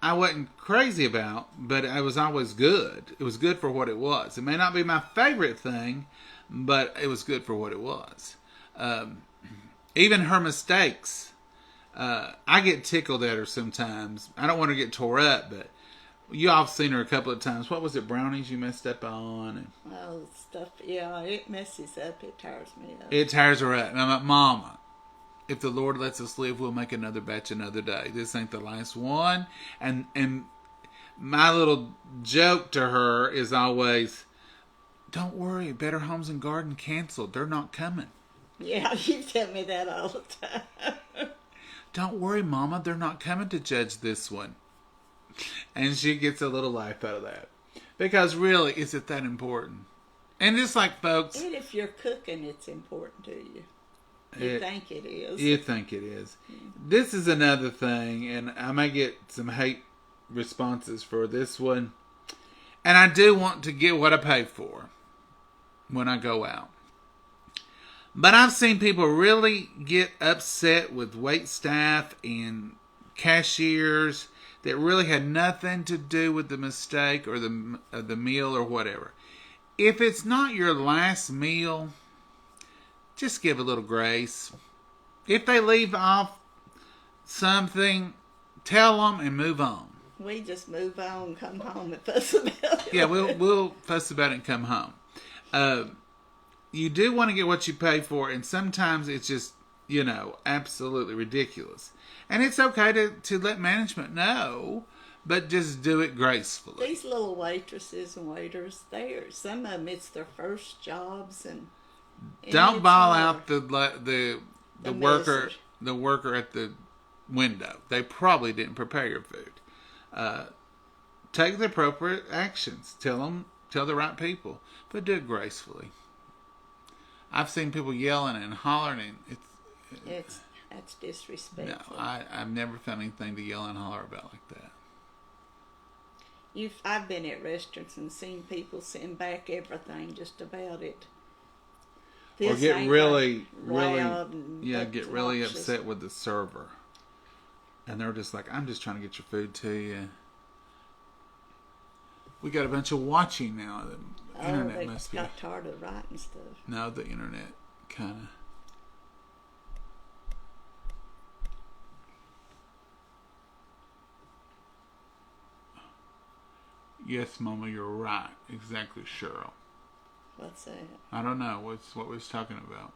I wasn't crazy about, but it was always good. It was good for what it was. It may not be my favorite thing, but it was good for what it was. Even her mistakes, I get tickled at her sometimes. I don't want her to get tore up, but You all have seen her a couple of times. What was it, brownies you messed up on? And Oh, stuff. Yeah, it messes up. It tires me up. it tears her up. And I'm like, Mama, if the Lord lets us live, we'll make another batch another day. This ain't the last one. And my little joke to her is always, don't worry, Better Homes and Garden canceled. They're not coming. Yeah, you tell me that all the time. Don't worry, Mama, they're not coming to judge this one. And she gets a little laugh out of that. Because really, is it that important? And just like folks... And if you're cooking, it's important to you. You think it is. You think it is. This is another thing, and I may get some hate responses for this one. And I do want to get what I pay for when I go out. But I've seen people really get upset with wait staff and cashiers that really had nothing to do with the mistake or the meal or whatever. If it's not your last meal, just give a little grace. If they leave off something, tell them and move on. We just move on, come home, and fuss about it. Yeah, we'll fuss about it and come home. You do want to get what you pay for, and sometimes it's just, absolutely ridiculous. And it's okay to let management know, but just do it gracefully. These little waitresses and waiters, some of them, it's their first jobs, and don't ball out the worker message. The worker at the window. They probably didn't prepare your food. Take the appropriate actions. Tell the right people, but do it gracefully. I've seen people yelling and hollering, and that's disrespectful. No, I've never found anything to yell and holler about like that. I've been at restaurants and seen people send back everything just about it. Or This get ain't really loud and get really obnoxious. upset with the server. And they're just like, I'm just trying to get your food to you. We got a bunch of watching now. The internet they must be. got tired of writing stuff. No, the internet kind of. Yes, Mama, you're right. Exactly, Cheryl. What's that? I don't know. What's what we was talking about?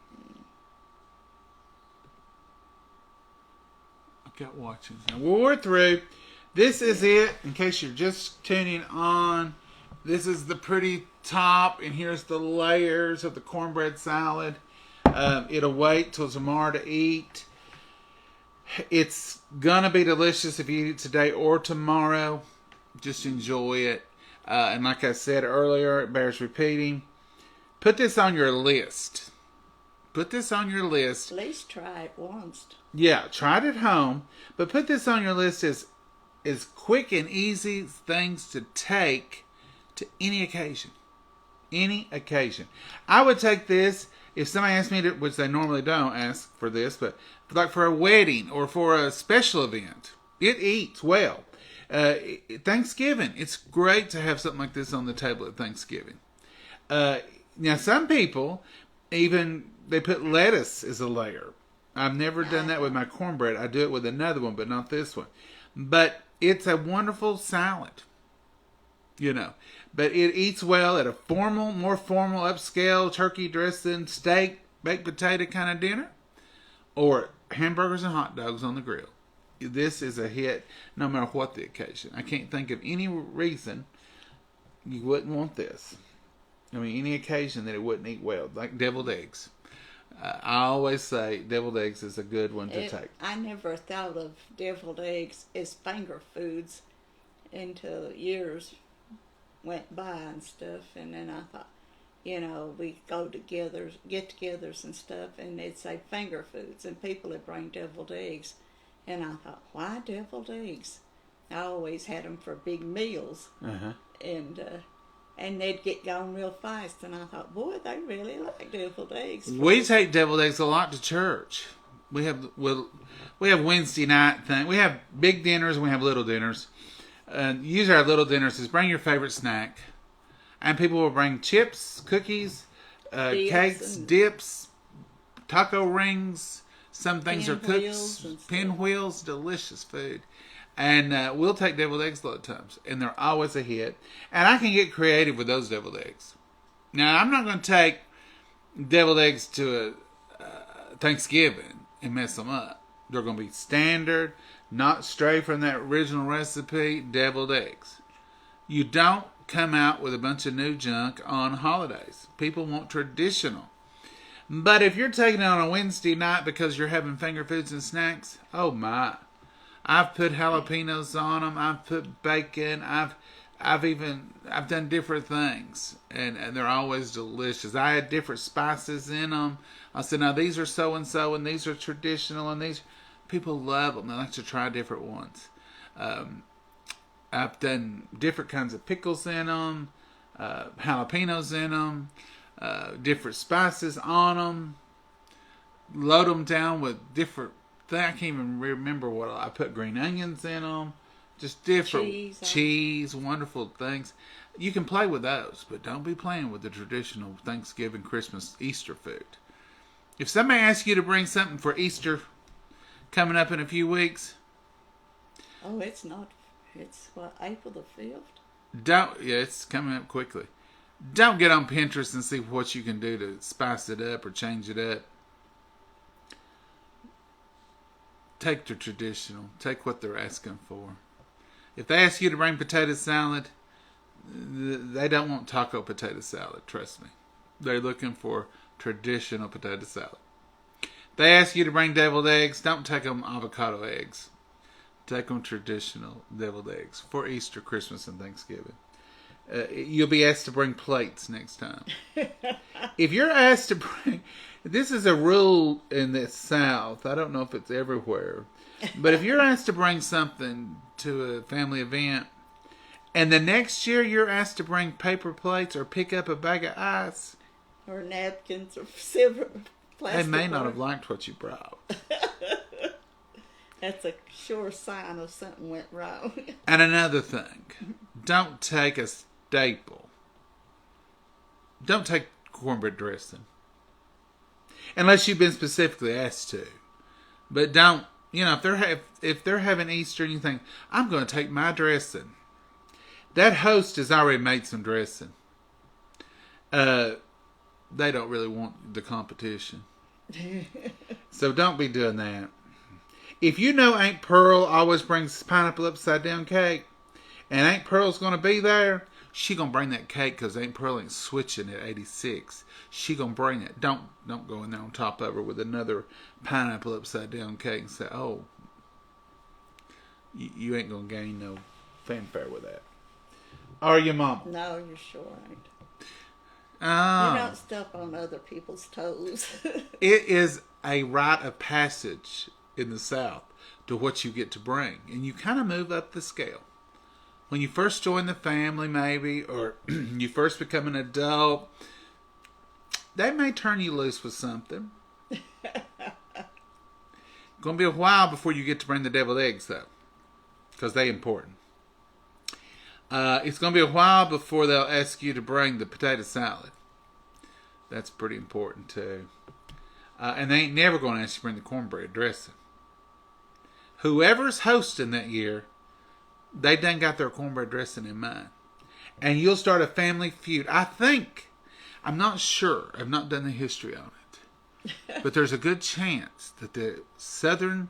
I got watching. Now, we're through. This is it. In case you're just tuning on, this is the pretty top, and here's the layers of the cornbread salad. It'll wait till tomorrow to eat. It's gonna be delicious if you eat it today or tomorrow. Just enjoy it. And like I said earlier, it bears repeating. Put this on your list. Put this on your list. At least try it once. Yeah, try it at home. But put this on your list as quick and easy things to take to any occasion. Any occasion. I would take this if somebody asked me to, which they normally don't ask for this, but like for a wedding or for a special event. It eats well. Thanksgiving. It's great to have something like this on the table at Thanksgiving. Now, some people they put lettuce as a layer. I've never done that with my cornbread. I do it with another one, but not this one. But it's a wonderful salad. But it eats well at a more formal, upscale turkey dressing, steak, baked potato kind of dinner, or hamburgers and hot dogs on the grill. This is a hit no matter what the occasion. I can't think of any reason you wouldn't want this. I mean, any occasion that it wouldn't eat well, like deviled eggs. I always say deviled eggs is a good one to take. I never thought of deviled eggs as finger foods until years went by and stuff. And then I thought, we go together, get-togethers and stuff, and they'd say finger foods, and people would bring deviled eggs. And I thought, why deviled eggs? I always had them for big meals. Uh-huh. And they'd get gone real fast. And I thought, boy, they really like deviled eggs. We take deviled eggs a lot to church. We have Wednesday night thing. We have big dinners and we have little dinners. Usually our little dinners is bring your favorite snack. And people will bring chips, cookies, cakes, dips, taco rings. Some things are cooked, pinwheels, delicious food. And we'll take deviled eggs a lot of times. And they're always a hit. And I can get creative with those deviled eggs. Now, I'm not going to take deviled eggs to a Thanksgiving and mess them up. They're going to be standard, not stray from that original recipe, deviled eggs. You don't come out with a bunch of new junk on holidays. People want traditional. But if you're taking it on a Wednesday night because you're having finger foods and snacks, oh my. I've put jalapenos on them. I've put bacon. I've done different things, and they're always delicious. I had different spices in them. I said, now these are so and so, and these are traditional, and these people love them. They like to try different ones. I've done different kinds of pickles in them, jalapenos in them, different spices on them. Load them down with different. I can't even remember what I put. Green onions in them, just different cheese, wonderful things. You can play with those, but don't be playing with the traditional Thanksgiving, Christmas, Easter food. If somebody asks you to bring something for Easter coming up in a few weeks, oh, it's not. It's what, April the 5th. Yeah, it's coming up quickly. Don't get on Pinterest and see what you can do to spice it up or change it up. Take the traditional. Take what they're asking for. If they ask you to bring potato salad, they don't want taco potato salad. Trust me. They're looking for traditional potato salad. If they ask you to bring deviled eggs, don't take them avocado eggs. Take them traditional deviled eggs for Easter, Christmas, and Thanksgiving. You'll be asked to bring plates next time. If you're asked to bring... This is a rule in the South. I don't know if it's everywhere. But if you're asked to bring something to a family event, and the next year you're asked to bring paper plates or pick up a bag of ice... Or napkins or silver plastic. They may not have liked what you brought. That's a sure sign of something went wrong. And another thing. Don't take a staple. Don't take cornbread dressing. Unless you've been specifically asked to. But don't, if they're having Easter and you think, I'm going to take my dressing. That host has already made some dressing. They don't really want the competition. So don't be doing that. If you know Aunt Pearl always brings pineapple upside down cake, and Aunt Pearl's going to be there, she going to bring that cake because Aunt Pearl ain't switching at 86. She going to bring it. Don't go in there on top of her with another pineapple upside down cake and say, oh, you ain't going to gain no fanfare with that. Are you, Mama? No, you sure ain't. Oh. You don't step on other people's toes. It is a rite of passage in the South to what you get to bring. And you kind of move up the scale. When you first join the family, maybe, or you first become an adult, they may turn you loose with something. Going to be a while before you get to bring the deviled eggs, though, because they're important. It's going to be a while before they'll ask you to bring the potato salad. That's pretty important, too. And they ain't never going to ask you to bring the cornbread dressing. Whoever's hosting that year, they done got their cornbread dressing in mind. And you'll start a family feud. I'm not sure. I've not done the history on it. But there's a good chance that the Southern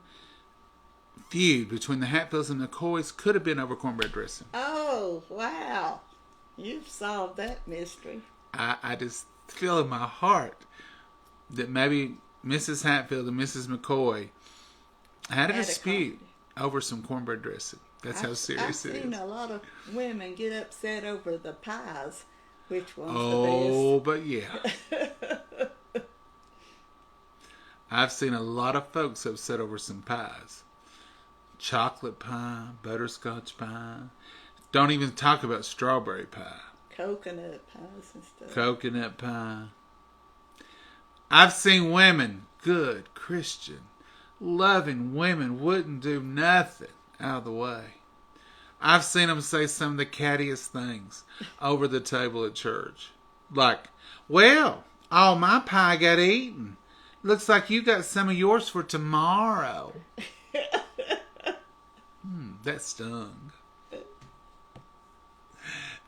feud between the Hatfields and the McCoys could have been over cornbread dressing. Oh, wow. You've solved that mystery. I just feel in my heart that maybe Mrs. Hatfield and Mrs. McCoy had a dispute over some cornbread dressing. That's how serious it is. I've seen a lot of women get upset over the pies. Which one's the best? But yeah. I've seen a lot of folks upset over some pies. Chocolate pie, butterscotch pie. Don't even talk about strawberry pie. Coconut pies and stuff. Coconut pie. I've seen women, good Christian, loving women, wouldn't do nothing out of the way. I've seen them say some of the cattiest things over the table at church. Like, well, all my pie got eaten. Looks like you got some of yours for tomorrow. That stung.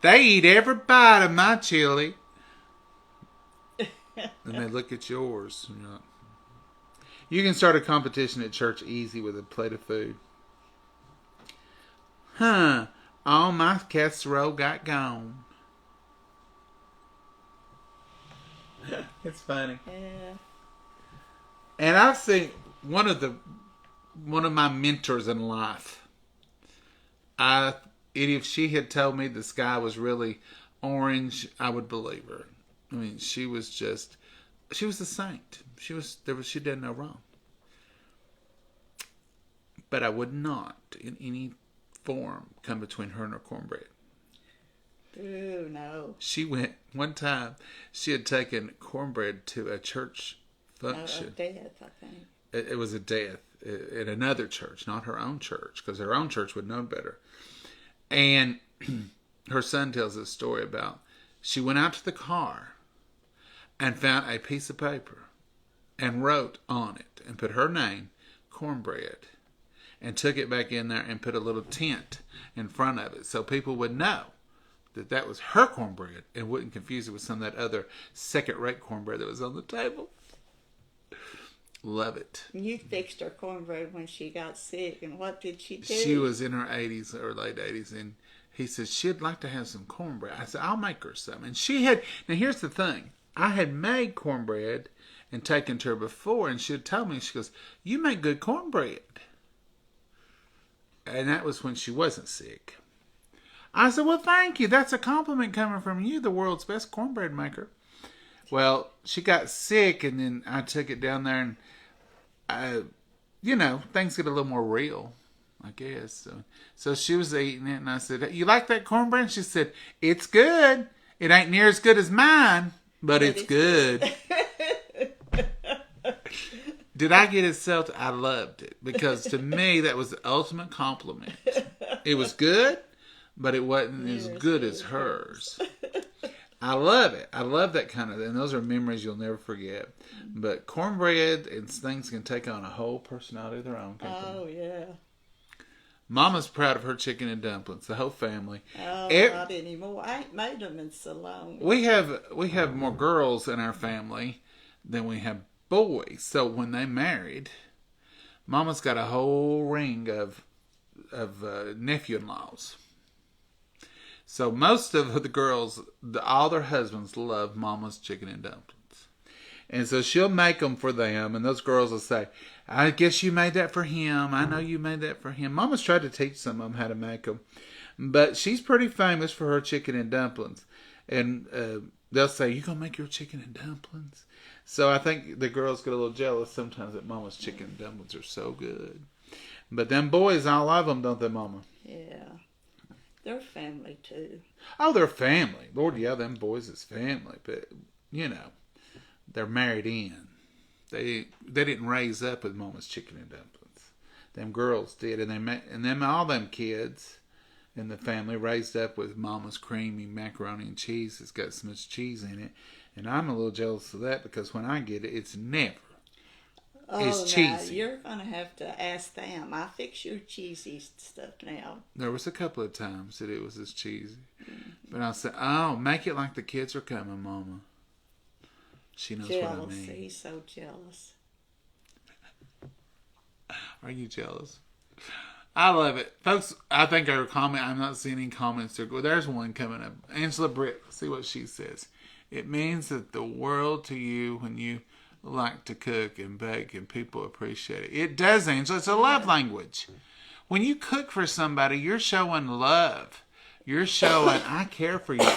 They eat every bite of my chili. And they look at yours. You can start a competition at church easy with a plate of food. Huh. All my casserole got gone. It's funny. Yeah. And I've seen one of my mentors in life. If she had told me the sky was really orange, I would believe her. I mean, she was a saint. She did no wrong. But I would not, in any form, come between her and her cornbread. Ooh, no. She went, one time, she had taken cornbread to a church function. A death, I think. It was a death at another church, not her own church, because her own church would know better. And her son tells a story about she went out to the car and found a piece of paper and wrote on it and put her name, Cornbread, and took it back in there and put a little tent in front of it so people would know that was her cornbread and wouldn't confuse it with some of that other second-rate cornbread that was on the table. Love it. You fixed her cornbread when she got sick, and what did she do? She was in her 80s or late 80s, and he said she'd like to have some cornbread. I said, I'll make her some. And she had, now here's the thing. I had made cornbread and taken to her before, and she had told me, she goes, you make good cornbread. And that was when she wasn't sick. I said, well, thank you. That's a compliment coming from you, the world's best cornbread maker. Well, she got sick, and then I took it down there, and, things get a little more real, I guess. So she was eating it, and I said, you like that cornbread? And she said, it's good. It ain't near as good as mine, but it's good. Did I get it sold? I loved it, because to me, that was the ultimate compliment. It was good, but it wasn't as good as hers. I love it. I love that kind of thing. Those are memories you'll never forget. But cornbread and things can take on a whole personality of their own. Oh, yeah. Mama's proud of her chicken and dumplings. The whole family. Oh, not anymore. I ain't made them in so long. We have more girls in our family than we have boys. So when they married, Mama's got a whole ring of nephew-in-laws. So most of the girls, all their husbands love Mama's chicken and dumplings. And so she'll make them for them. And those girls will say, I guess you made that for him. I know you made that for him. Mama's tried to teach some of them how to make them. But she's pretty famous for her chicken and dumplings. And they'll say, you going to make your chicken and dumplings? So I think the girls get a little jealous sometimes that Mama's chicken and dumplings are so good. But them boys, I love them, don't they, Mama? Yeah. They're family, too. Oh, they're family. Lord, yeah, them boys is family. But, they're married in. They didn't raise up with Mama's chicken and dumplings. Them girls did. And all them kids in the family raised up with Mama's creamy macaroni and cheese. It's got so much cheese in it. And I'm a little jealous of that, because when I get it, it's never. It's cheesy. You're going to have to ask them. I fix your cheesy stuff now. There was a couple of times that it was as cheesy. Mm-hmm. But I said, make it like the kids are coming, Mama. She knows what I mean. He's so jealous. Are you jealous? I love it. Folks, I think our comment, I'm not seeing any comments. There's one coming up. Angela Britt, see what she says. It means that the world to you when you like to cook and bake and people appreciate it. It does, Angela. It's a love language. When you cook for somebody, you're showing love. You're showing, I care for you.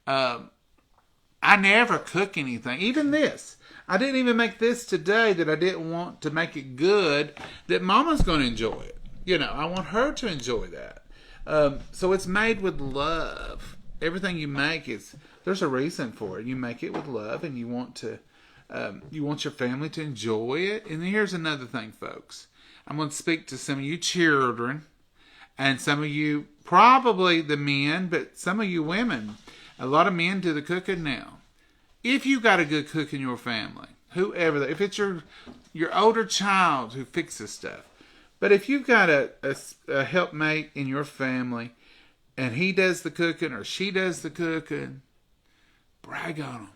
I never cook anything. Even this. I didn't even make this today that I didn't want to make it good, that Mama's going to enjoy it. I want her to enjoy that. So it's made with love. Everything you make there's a reason for it. You make it with love, and you want your family to enjoy it. And here's another thing, folks. I'm going to speak to some of you children, and some of you, probably the men, but some of you women. A lot of men do the cooking now. If you got a good cook in your family, whoever, if it's your older child who fixes stuff, But if you've got a helpmate in your family and he does the cooking or she does the cooking, brag on them.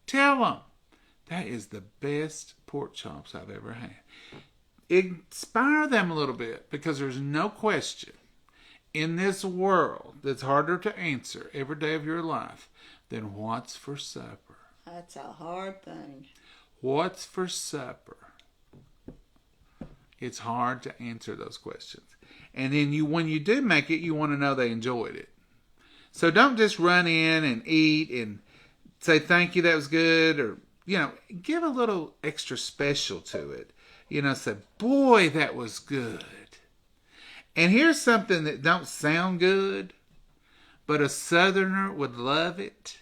Tell them that is the best pork chops I've ever had. Inspire them a little bit, because there's no question in this world that's harder to answer every day of your life than what's for supper. That's a hard thing. What's for supper? It's hard to answer those questions. And then when you do make it, you want to know they enjoyed it. So don't just run in and eat and say thank you, that was good, or give a little extra special to it. Say, boy, that was good. And here's something that don't sound good, but a Southerner would love it.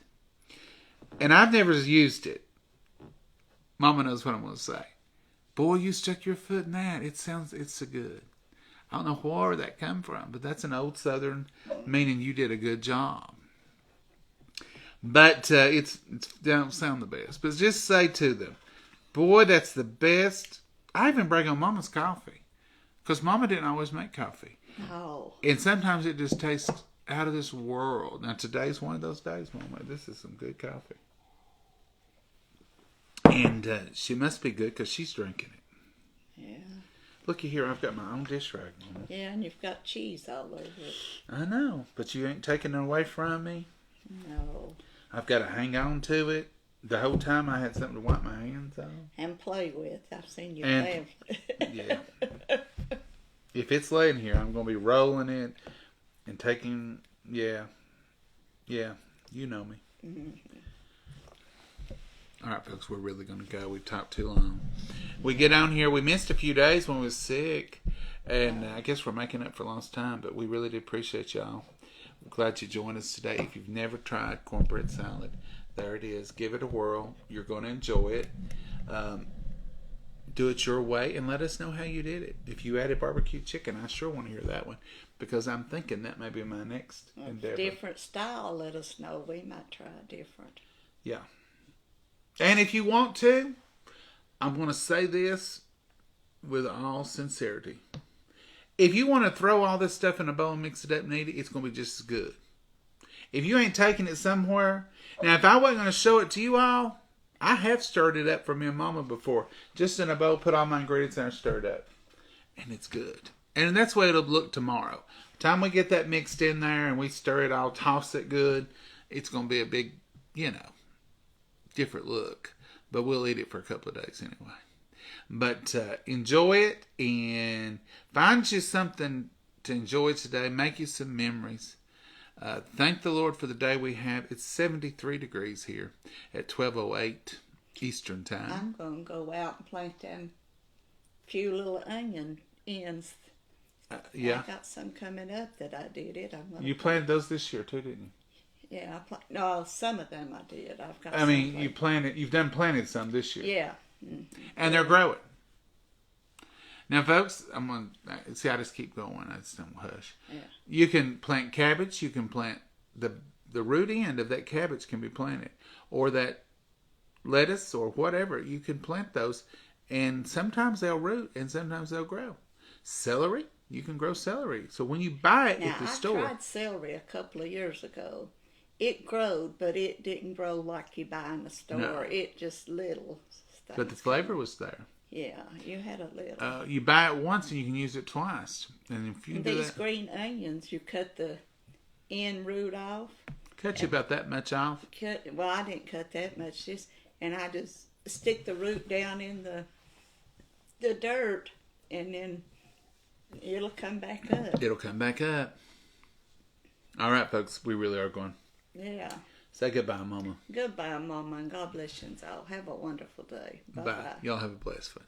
And I've never used it. Mama knows what I'm going to say. Boy, you stuck your foot in that. It's so good. I don't know where that come from, but that's an old Southern meaning you did a good job. But it don't sound the best. But just say to them, boy, that's the best. I even brag on Mama's coffee, because Mama didn't always make coffee. Oh. And sometimes it just tastes out of this world. Now, today's one of those days, Mama. This is some good coffee. And she must be good because she's drinking it. Yeah. Looky here, I've got my own dish rag, Mama. Yeah, and you've got cheese all over it. I know, but you ain't taking it away from me. No. I've got to hang on to it. The whole time I had something to wipe my hands on. And play with. I've seen you play with it. Yeah. If it's laying here, I'm going to be rolling it and taking, yeah, you know me. Mm-hmm. All right, folks, we're really going to go. We've talked too long. We get on here. We missed a few days when we was sick, and I guess we're making up for lost time, but we really do appreciate y'all. I'm glad you joined us today. If you've never tried cornbread salad, there it is. Give it a whirl. You're going to enjoy it. Do it your way and let us know how you did it. If you added barbecue chicken, I sure want to hear that one, because I'm thinking that may be my next endeavor. Different style, let us know. We might try different. Yeah. And if you want to, I'm going to say this with all sincerity. If you want to throw all this stuff in a bowl and mix it up and eat it, it's going to be just as good. If you ain't taking it somewhere, now if I wasn't going to show it to you all, I have stirred it up for me and Mama before. Just in a bowl, put all my ingredients in there, stirred up. And it's good. And that's the way it'll look tomorrow. Time we get that mixed in there and we stir it all, toss it good, it's going to be a big, different look. But we'll eat it for a couple of days anyway. But enjoy it and find you something to enjoy today. Make you some memories. Thank the Lord for the day we have. It's 73 degrees here at 12:08 Eastern Time. I'm going to go out and plant them few little onion ends. Yeah. I got some coming up that I did it. You planted those this year too, didn't you? Yeah, no, some of them I did. I've got. I mean, you've done planted some this year. Yeah. Mm-hmm. And they're growing. Now, folks, I'm going to see. I just keep going. I just don't hush. Yeah. You can plant cabbage. You can plant the root end of that cabbage can be planted, or that lettuce or whatever. You can plant those, and sometimes they'll root, and sometimes they'll grow. Celery, you can grow celery. So when you buy it at the store, I tried celery a couple of years ago. It growed, but it didn't grow like you buy in the store. No. It just little. But the flavor was there. Yeah, you had a little. You buy it once and you can use it twice. And if you do these that, green onions, you cut the end root off. Cut you about that much off. Well, I didn't cut that much. And I just stick the root down in the dirt, and then it'll come back up. It'll come back up. All right, folks, we really are going. Yeah. Say goodbye, Mama. Goodbye, Mama, and God bless you all. Have a wonderful day. Bye-bye. Bye. Y'all have a blessed one.